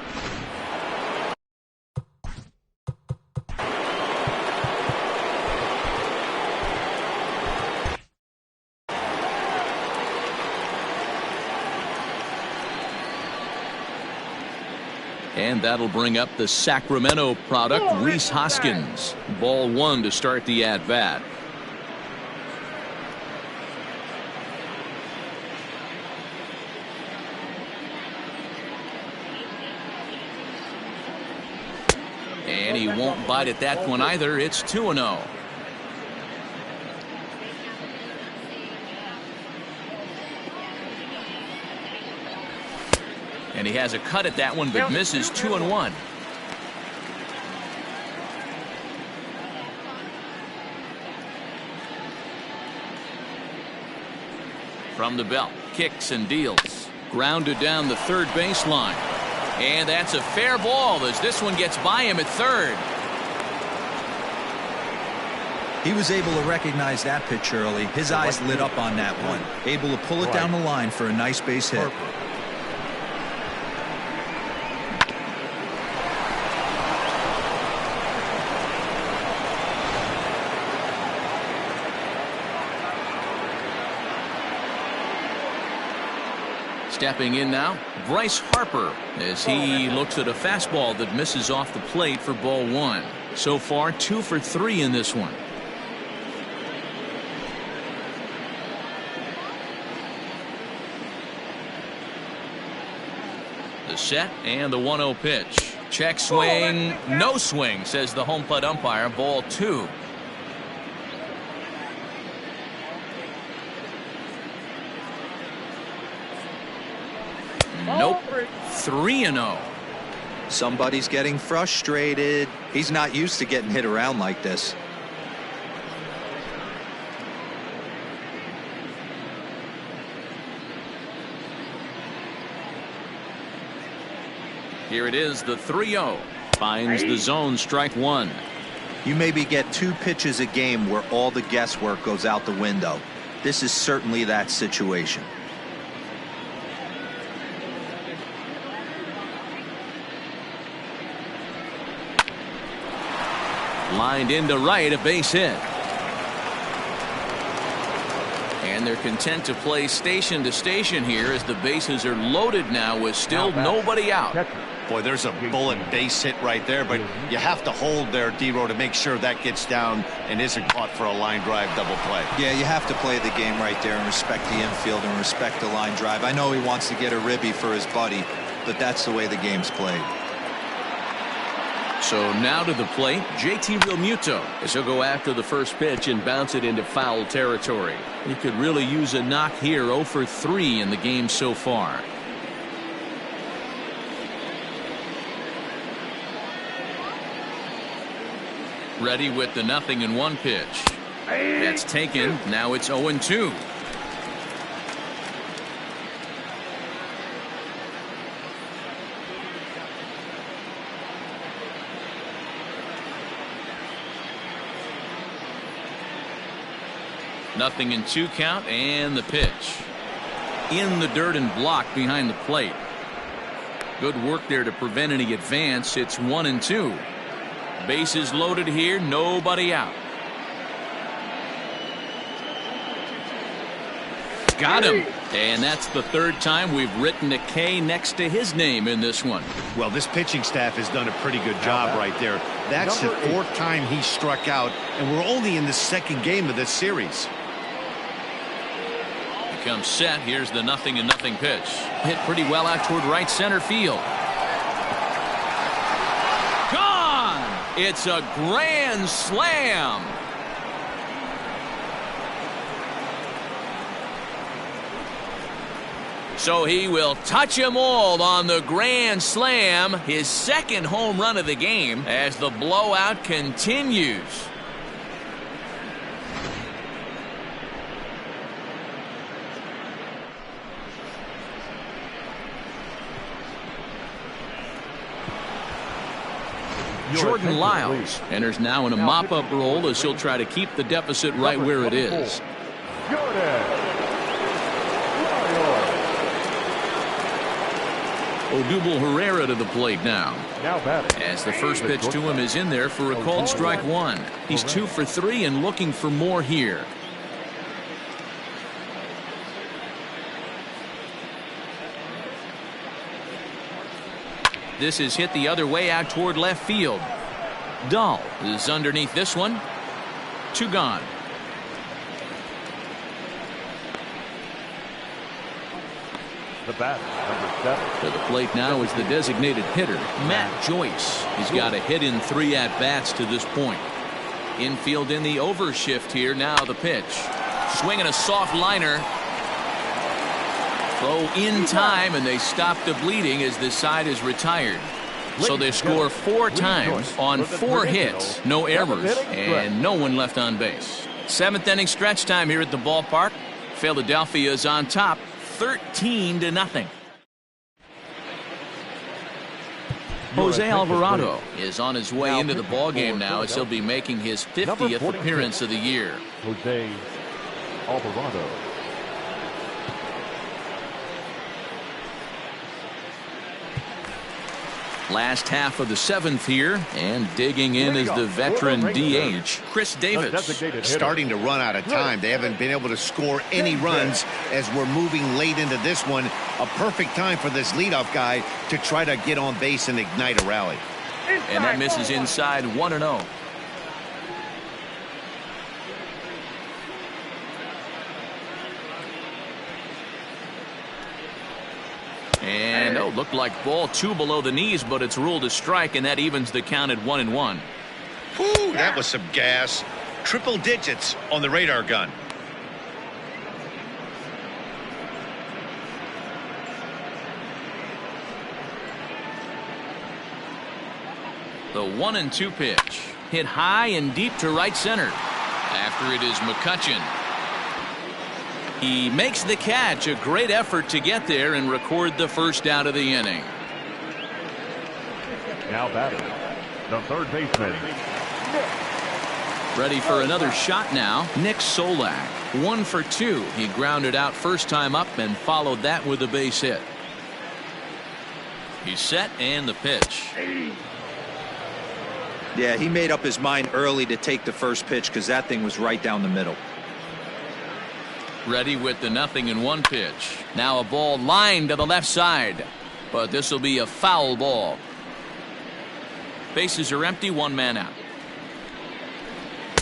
And that'll bring up the Sacramento product, Rhys Hoskins. Ball 1 to start the at-bat. And he won't bite at that one either. It's 2-0. And he has a cut at that one, but misses. 2-1. From the belt, kicks and deals. Grounded down the third baseline. And that's a fair ball as this one gets by him at third. He was able to recognize that pitch early. His eyes lit up on that one. Able to pull it down the line for a nice base hit. Stepping in now, Bryce Harper, as he looks at a fastball that misses off the plate for ball 1. So far, 2 for 3 in this one. The set and the 1-0 pitch. Check swing, no swing, says the home plate umpire. Ball 2. Nope. 3-0. Somebody's getting frustrated. He's not used to getting hit around like this. Here it is, the 3-0. Finds the zone, strike one. You maybe get 2 pitches a game where all the guesswork goes out the window. This is certainly that situation. Lined into right, a base hit. And they're content to play station to station here as the bases are loaded now with still nobody out. Boy, there's a bullet base hit right there, but you have to hold there, D-Row, to make sure that gets down and isn't caught for a line drive double play. Yeah, you have to play the game right there and respect the infield and respect the line drive. I know he wants to get a ribby for his buddy, but that's the way the game's played. So now to the plate, JT Realmuto as he'll go after the first pitch and bounce it into foul territory. He could really use a knock here. 0 for 3 in the game so far. Ready with the 0-1 pitch. That's taken. Now it's 0-2. Nothing in 2 count, and the pitch. In the dirt and blocked behind the plate. Good work there to prevent any advance. It's 1-2. Bases loaded here, nobody out. Got him. And that's the 3rd time we've written a K next to his name in this one. Well, this pitching staff has done a pretty good job right there. That's the 4th time he struck out, and we're only in the 2nd game of this series. Comes set. Here's the 0-0 pitch. Hit pretty well out toward right center field. Gone! It's a grand slam. So he will touch them all on the grand slam. His 2nd home run of the game as the blowout continues. Jordan Lyles enters now in a mop-up role as he'll try to keep the deficit right where it is. Odubel Herrera to the plate now. As the first pitch to him is in there for a called strike one. He's 2 for 3 and looking for more here. This is hit the other way out toward left field. Dahl is underneath this one. 2 gone. The bat, number 7. To the plate now is the designated hitter, Matt Joyce. He's got a hit in 3 at-bats to this point. Infield in the overshift here. Now the pitch. Swinging a soft liner. Throw in time, and they stop the bleeding as this side is retired. So they score 4 times on 4 hits, no errors, and no one left on base. 7th inning stretch time here at the ballpark. Philadelphia is on top, 13-0. Jose Alvarado is on his way into the ballgame now as he'll be making his 50th appearance of the year. Jose Alvarado. Last half of the 7th here, and digging in is the veteran DH, Chris Davis. Starting to run out of time. They haven't been able to score any runs as we're moving late into this one. A perfect time for this leadoff guy to try to get on base and ignite a rally. And that misses inside 1-0. And looked like ball 2 below the knees, but it's ruled a strike, and that evens the count at 1-1. Whew, that was some gas. Triple digits on the radar gun. The 1-2 pitch. Hit high and deep to right center. After it is Mccutchen. He makes the catch. A great effort to get there and record the first out of the inning. Now batting, the third baseman, Ready for another shot now. Nick Solak, 1 for 2. He grounded out first time up and followed that with a base hit. He's set and the pitch. Yeah, he made up his mind early to take the first pitch because that thing was right down the middle. Ready with the 0-1 pitch. Now a ball lined to the left side, but this will be a foul ball. Bases are empty, 1 man out.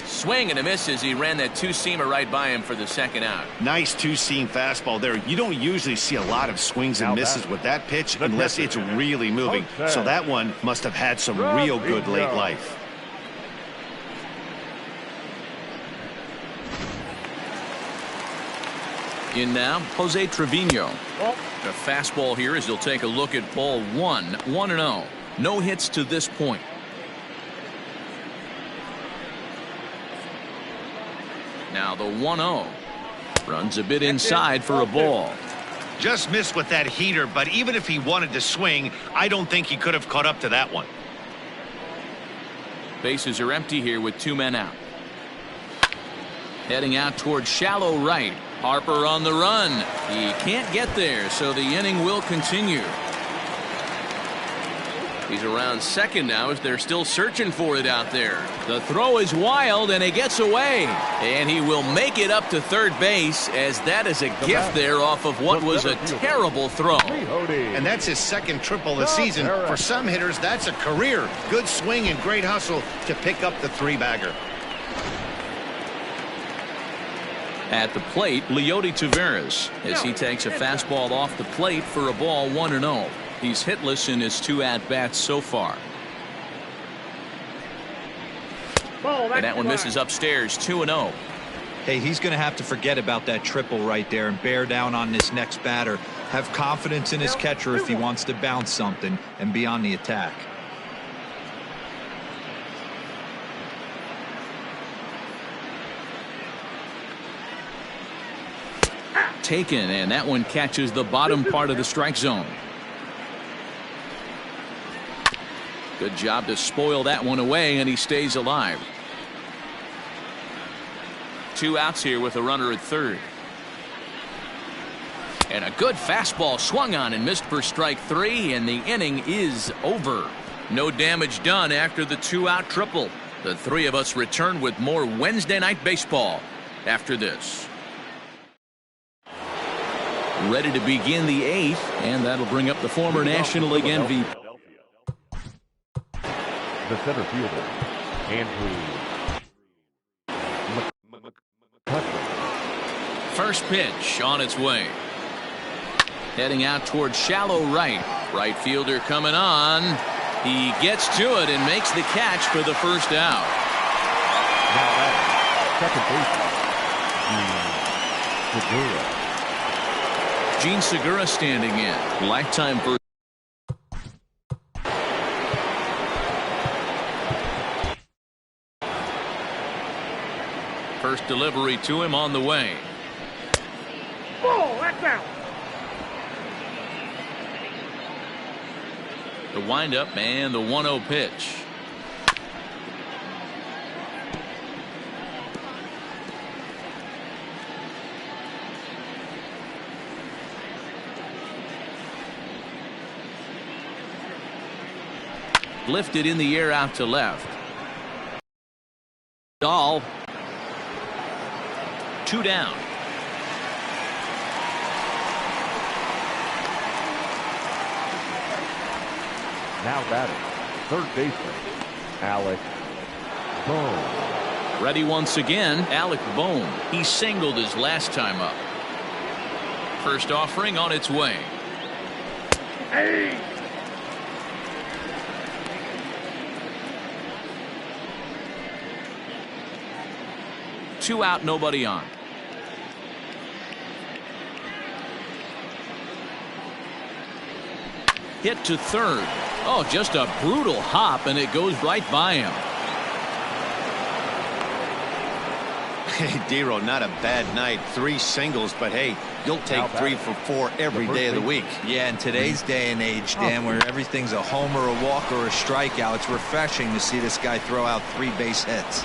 Swing and a miss as he ran that two-seamer right by him for the second out. Nice two-seam fastball there. You don't usually see a lot of swings and misses with that pitch unless it's really moving. So that one must have had some real good late life. In now, Jose Trevino. The fastball here as he'll take a look at ball 1, 1-0. No hits to this point. Now the 1-0. Runs a bit inside for a ball. Just missed with that heater, but even if he wanted to swing, I don't think he could have caught up to that one. Bases are empty here with 2 men out. Heading out toward shallow right. Harper on the run. He can't get there, so the inning will continue. He's around second now as they're still searching for it out there. The throw is wild and he gets away. And he will make it up to third base as that is a gift there off of what was a terrible throw. And that's his second triple this season. For some hitters, that's a career. Good swing and great hustle to pick up the 3-bagger. At the plate, Leody Taveras as he takes a fastball off the plate for a ball 1-0. He's hitless in his 2 at-bats so far. And that one misses upstairs, 2-0. Hey, he's going to have to forget about that triple right there and bear down on this next batter. Have confidence in his catcher if he wants to bounce something and be on the attack. Taken, and that one catches the bottom part of the strike zone. Good job to spoil that one away, and he stays alive. 2 outs here with a runner at third. And a good fastball swung on and missed for strike 3, and the inning is over. No damage done after the 2-out triple. The 3 of us return with more Wednesday Night Baseball after this. Ready to begin the 8th, and that'll bring up the former National League MVP. the center fielder, Andrew Mccutchen. First pitch on its way. Heading out towards shallow right. Right fielder coming on. He gets to it and makes the catch for the first out. Now that second baseman, Gene Segura standing in. Lifetime first. First delivery to him on the way. Oh, that's out. The windup and the 1-0 pitch. Lifted in the air out to left. Dahl. 2 down. now batting, third baseman, Alec Bohm. Ready once again, Alec Bohm. He singled his last time up. First offering on its way. Hey. Two out, nobody on. Hit to third. Oh, just a brutal hop, and it goes right by him. Hey, Dero, not a bad night. 3 singles, but hey, you'll take 3 for 4 every day of the week. Yeah, in today's day and age, Dan, where everything's a homer, a walk, or a strikeout, it's refreshing to see this guy throw out 3 base hits.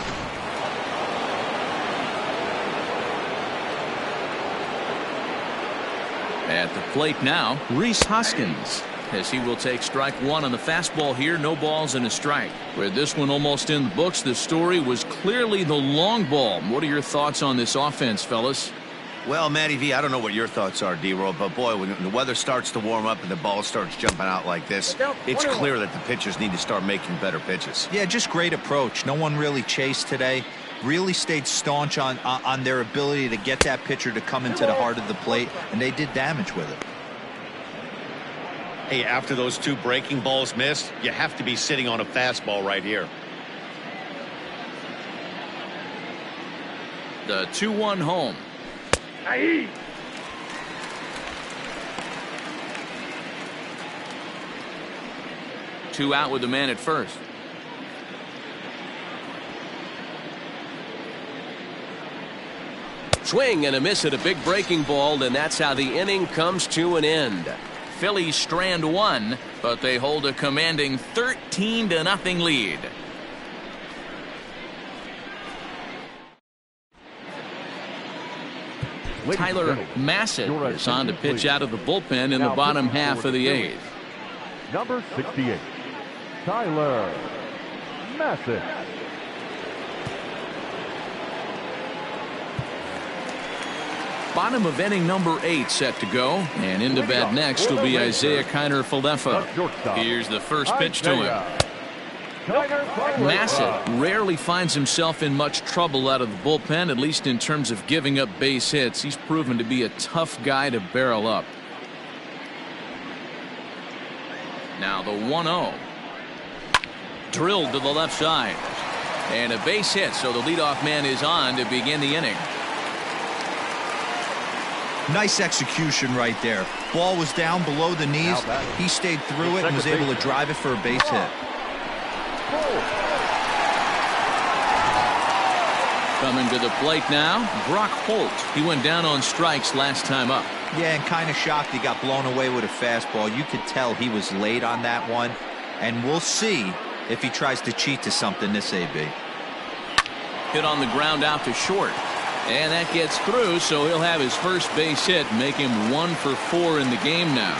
At the plate now, Rhys Hoskins, as he will take strike 1 on the fastball here. No balls and a strike. With this one almost in the books, the story was clearly the long ball. What are your thoughts on this offense, fellas? Well, Matty V, I don't know what your thoughts are, D-Roll, but boy, when the weather starts to warm up and the ball starts jumping out like this, it's clear that the pitchers need to start making better pitches. Yeah, just great approach. No one really chased today. Really stayed staunch on their ability to get that pitcher to come into the heart of the plate, and they did damage with it. Hey, after those 2 breaking balls missed, you have to be sitting on a fastball right here. The 2-1 home. Aye. Two out with the man at first. Swing and a miss at a big breaking ball, and that's how the inning comes to an end. Phillies strand 1, but they hold a commanding 13-0 lead. Tyler Massett is on to pitch out of the bullpen in the bottom half of the 8th. Number 68, Tyler Massett. Bottom of inning number 8 set to go, and into bat next will be Isaiah Keiner. Here's the first pitch to him. Massett rarely finds himself in much trouble out of the bullpen, at least in terms of giving up base hits. He's proven to be a tough guy to barrel up. Now the 1-0. Drilled to the left side. And a base hit, so the leadoff man is on to begin the inning. Nice execution right there. Ball was down below the knees. He stayed through it and was able to drive it for a base hit. Coming to the plate now, Brock Holt. He went down on strikes last time up. Yeah, and kind of shocked he got blown away with a fastball. You could tell he was late on that one. And we'll see if he tries to cheat to something this AB. Hit on the ground out to short. And that gets through, so he'll have his first base hit, make him 1 for 4 in the game now.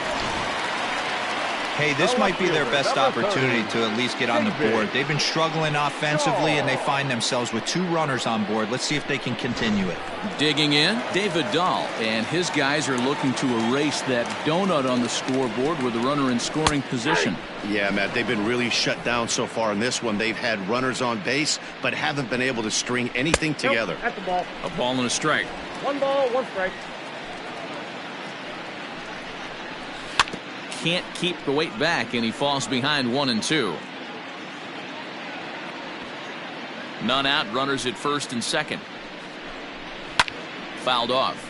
Hey, this might be their best opportunity to at least get on the board. They've been struggling offensively, and they find themselves with 2 runners on board. Let's see if they can continue it. Digging in, David Dahl, and his guys are looking to erase that donut on the scoreboard with the runner in scoring position. Yeah, Matt, they've been really shut down so far in this one. They've had runners on base, but haven't been able to string anything together. At the ball. A ball and a strike. 1 ball, 1 strike. Can't keep the weight back, and he falls behind 1 and 2. None out, runners at first and second. Fouled off.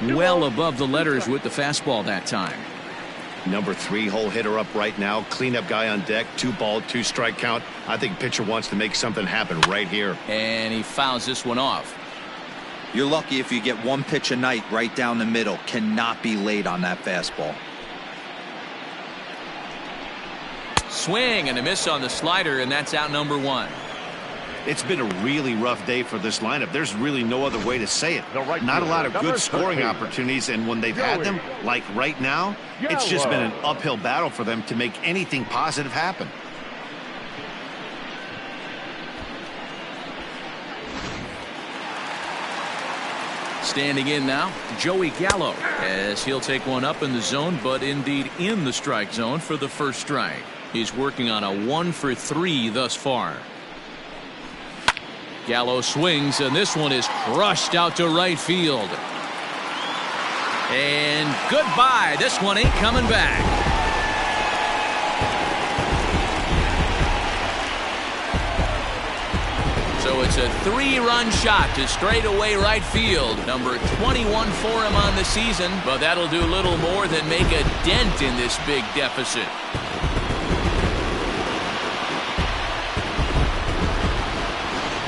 Well above the letters with the fastball that time. Number 3 hole hitter up right now. Cleanup guy on deck. 2 ball, 2 strike count. I think pitcher wants to make something happen right here. And he fouls this one off. You're lucky if you get 1 pitch a night right down the middle. Cannot be late on that fastball. Swing and a miss on the slider, and that's out number 1. It's been a really rough day for this lineup. There's really no other way to say it. Not a lot of good scoring opportunities, and when they've had them, like right now, it's just been an uphill battle for them to make anything positive happen. Standing in now, Joey Gallo, as he'll take one up in the zone, but indeed in the strike zone for the first strike. He's working on a 1 for 3 thus far. Gallo swings, and this one is crushed out to right field. And goodbye. This one ain't coming back. So So it's a 3-run shot to straightaway right field. Number 21 for him on the season, but that'll do little more than make a dent in this big deficit.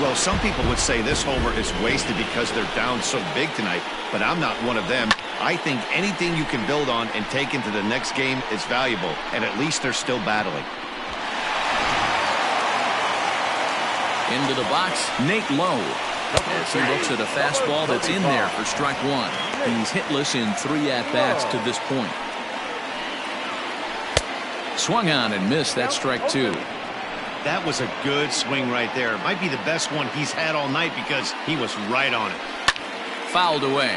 Well, some people would say this homer is wasted because they're down so big tonight, but I'm not one of them. I think anything you can build on and take into the next game is valuable, and at least they're still battling. Into the box, Nate Lowe, as he looks at a fastball that's in there for strike one. He's hitless in 3 at-bats to this point. Swung on and missed. That's strike 2. That was a good swing right there. It might be the best one he's had all night because he was right on it. Fouled away.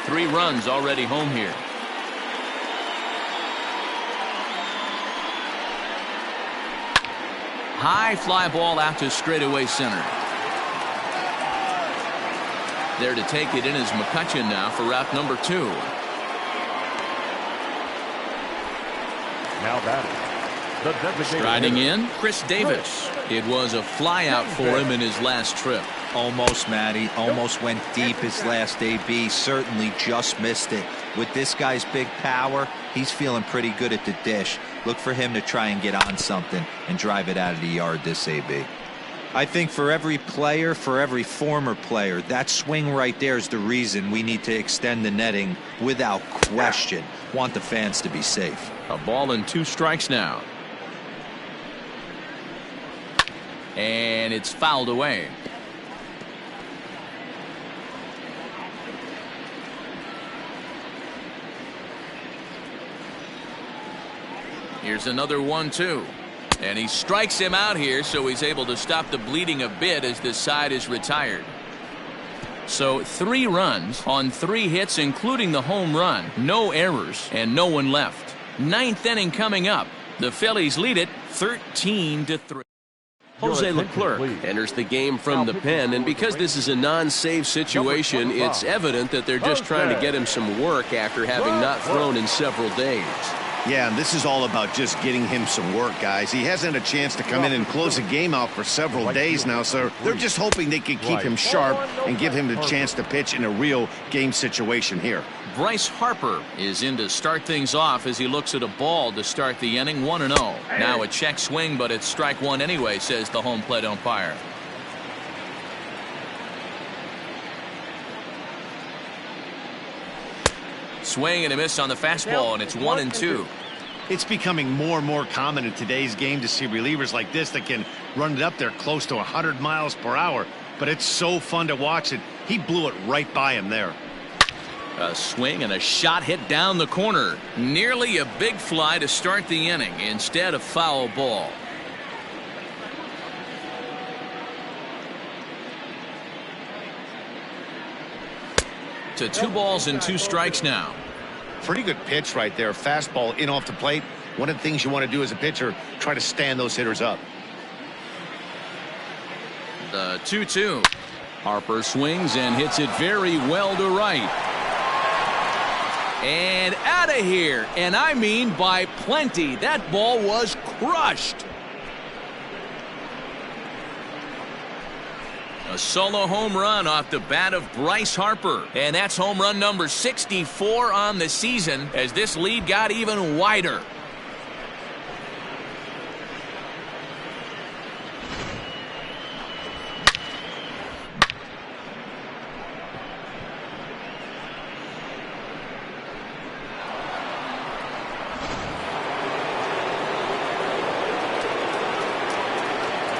Three runs already home here. High fly ball out to straightaway center. There to take it in is Mccutchen now for route number 2. Now batting, the designated Striding hitter. in, Chris Davis. It was a flyout for him in his last trip. Almost, Matty. Almost went deep his last AB. Certainly just missed it. With this guy's big power, he's feeling pretty good at the dish. Look for him to try and get on something and drive it out of the yard this AB. I think for every player, for every former player, that swing right there is the reason we need to extend the netting without question. Want the fans to be safe. A ball and 2 strikes now. And it's fouled away. Here's another 1-2. And he strikes him out here, so he's able to stop the bleeding a bit as this side is retired. So 3 runs on 3 hits, including the home run. No errors and no one left. 9th inning coming up. The Phillies lead it 13-3. Jose Leclerc enters the game from the pen, and because this is a non-save situation, it's evident that they're just trying to get him some work after having not thrown in several days. Yeah, and this is all about just getting him some work, guys. He hasn't had a chance to come in and close a game out for several days now, so they're just hoping they can keep him sharp and give him the chance to pitch in a real game situation here. Bryce Harper is in to start things off as he looks at a ball to start the inning. 1-0. Now a check swing, but it's strike 1 anyway, says the home plate umpire. Swing and a miss on the fastball, and it's 1-2. It's becoming more and more common in today's game to see relievers like this that can run it up there close to 100 miles per hour. But it's so fun to watch it. He blew it right by him there. A swing and a shot hit down the corner. Nearly a big fly to start the inning. Instead, a foul ball. To 2 balls and 2 strikes now. Pretty good pitch right there. Fastball in off the plate. One of the things you want to do as a pitcher, try to stand those hitters up. The 2-2. Harper swings and hits it very well to right. And out of here. And I mean by plenty. That ball was crushed. A solo home run off the bat of Bryce Harper. And that's home run number 64 on the season as this lead got even wider.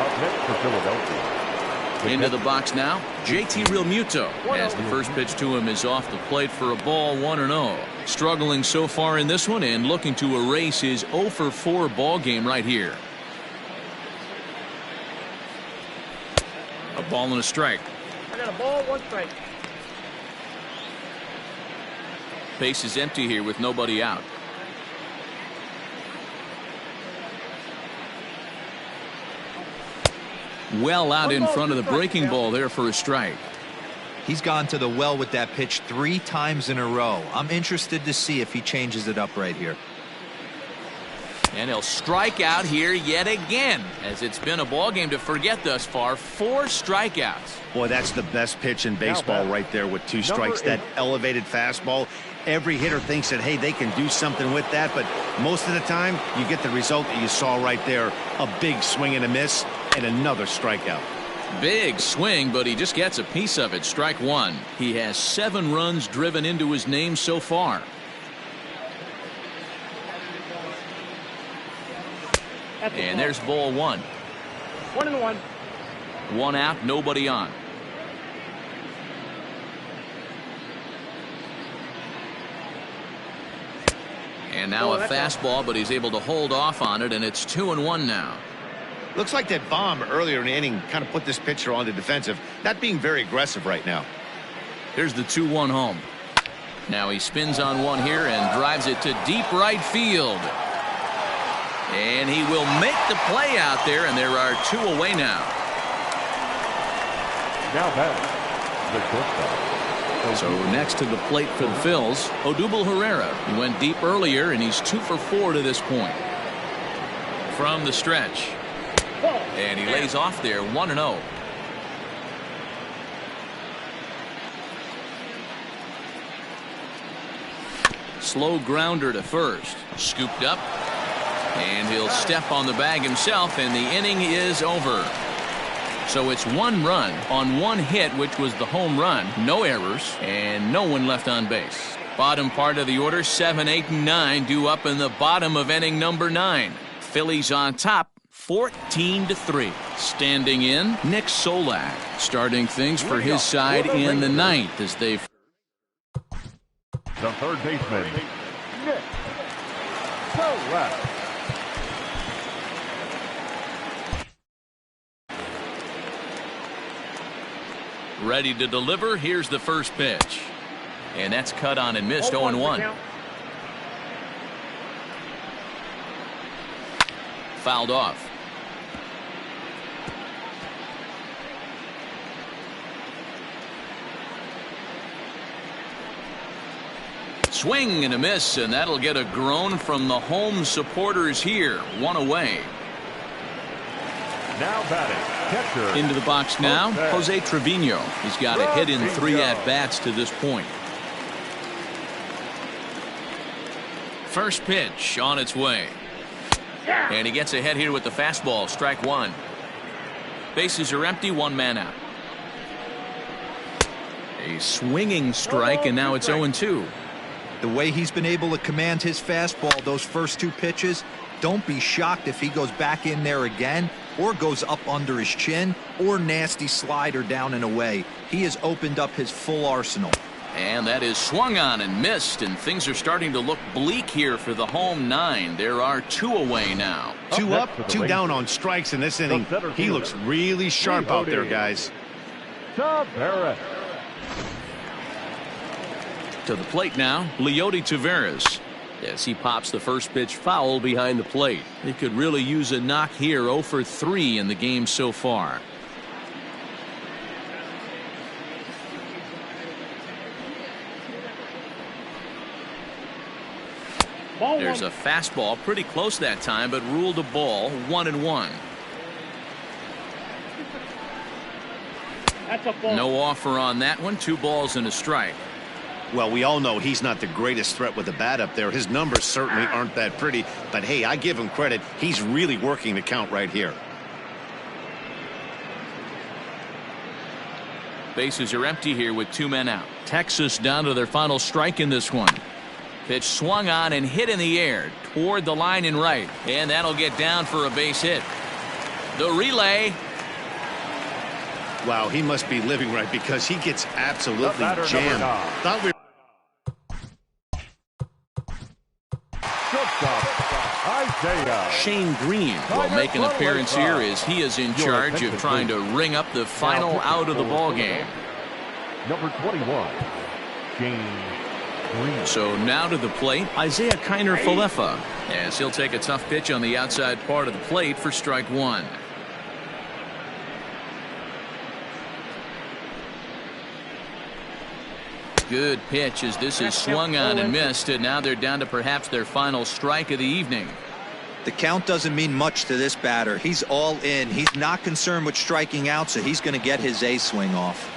Up next for Philadelphia. Into the box now, JT Realmuto, as the first pitch to him is off the plate for a ball. 1-0. Struggling so far in this one and looking to erase his 0-for-4 ball game right here. A ball and a strike. I got a ball, 1 strike. Base is empty here with nobody out. Well out in front of the breaking ball there for a strike. He's gone to the well with that pitch 3 times in a row. I'm interested to see if he changes it up right here. And he'll strike out here yet again, as it's been a ball game to forget thus far. 4 strikeouts. Boy, that's the best pitch in baseball right there with 2 strikes. That elevated fastball. Every hitter thinks that, hey, they can do something with that, but most of the time you get the result that you saw right there. A big swing and a miss and another strikeout. Big swing, but he just gets a piece of it. Strike 1. He has 7 runs driven into his name so far. And there's ball 1. 1-1. 1 out, nobody on. And now a fastball, but he's able to hold off on it, and it's 2-1 now. Looks like that bomb earlier in the inning kind of put this pitcher on the defensive, not being very aggressive right now. Here's the 2-1 home. Now he spins on one here and drives it to deep right field. And he will make the play out there, and there are 2 away now. Now back, the shortstop. So next to the plate for the Phils, Odubel Herrera. He went deep earlier, and he's 2 for 4 to this point. From the stretch. And he lays off there, 1-0. Slow grounder to first. Scooped up. And he'll step on the bag himself, and the inning is over. So it's 1 run on 1 hit, which was the home run. No errors, and no one left on base. Bottom part of the order, 7, 8, and 9 due up in the bottom of inning number 9. Phillies on top, 14-3. Standing in, Nick Solak. Starting things for his side in the 9th as they... The third baseman, Nick Solak. Ready to deliver. Here's the first pitch. And that's cut on and missed. 0-1. Fouled off. Swing and a miss, and that'll get a groan from the home supporters here. 1 away. Now batting. Catcher. Into the box now, Jose Trevino. He's got a hit in 3 at-bats to this point. First pitch on its way. And he gets ahead here with the fastball. Strike 1. Bases are empty, 1 man out. A swinging strike, and now it's 0-2. The way he's been able to command his fastball those first 2 pitches, don't be shocked if he goes back in there again or goes up under his chin or nasty slider down and away. He has opened up his full arsenal. And that is swung on and missed, and things are starting to look bleak here for the home 9. There are 2 away now. 2 up, 2 down on strikes in this inning. He looks really sharp out there, guys. Tavares. To the plate now, Leody Taveras. As he pops the first pitch foul behind the plate. He could really use a knock here. 0 for 3 in the game so far. There's a fastball pretty close that time, but ruled a ball. 1-1. That's a ball. No offer on that one. 2 balls and a strike. Well, we all know he's not the greatest threat with the bat up there. His numbers certainly aren't that pretty, but hey, I give him credit. He's really working the count right here. Bases are empty here with 2 men out. Texas down to their final strike in this one. Pitch swung on and hit in the air toward the line and right, and that'll get down for a base hit. The relay. Wow, he must be living right because he gets absolutely jammed. Thought we Shane Green will make an appearance here as he is in charge of trying to ring up the final out of the ball game. Number 21, Shane Green. So now to the plate, Isaiah Keiner Falefa, as he'll take a tough pitch on the outside part of the plate for strike 1. Good pitch as this is swung on and missed, and now they're down to perhaps their final strike of the evening. The count doesn't mean much to this batter. He's all in. He's not concerned with striking out, so he's going to get his A swing off.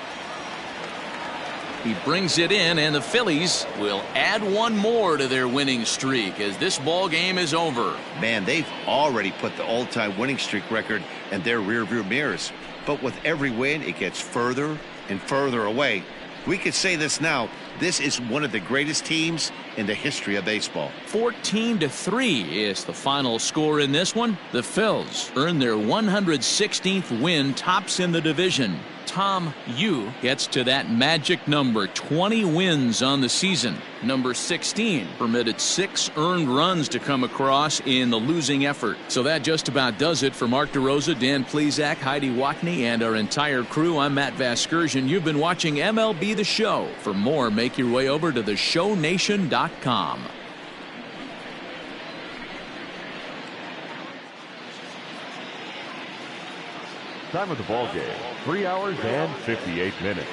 He brings it in, and the Phillies will add one more to their winning streak as this ball game is over. Man, they've already put the all-time winning streak record in their rearview mirrors. But with every win, it gets further and further away. We could say this now. This is one of the greatest teams in the history of baseball. 14-3 is the final score in this one. The Phils earn their 116th win, tops in the division. Tom Yu gets to that magic number, 20 wins on the season. Number 16 permitted 6 earned runs to come across in the losing effort. So that just about does it for Mark DeRosa, Dan Plesac, Heidi Watney, and our entire crew. I'm Matt Vasgersian. You've been watching MLB The Show. For more, make your way over to theshownation.com. Time of the ball game, 3 hours and 58 minutes.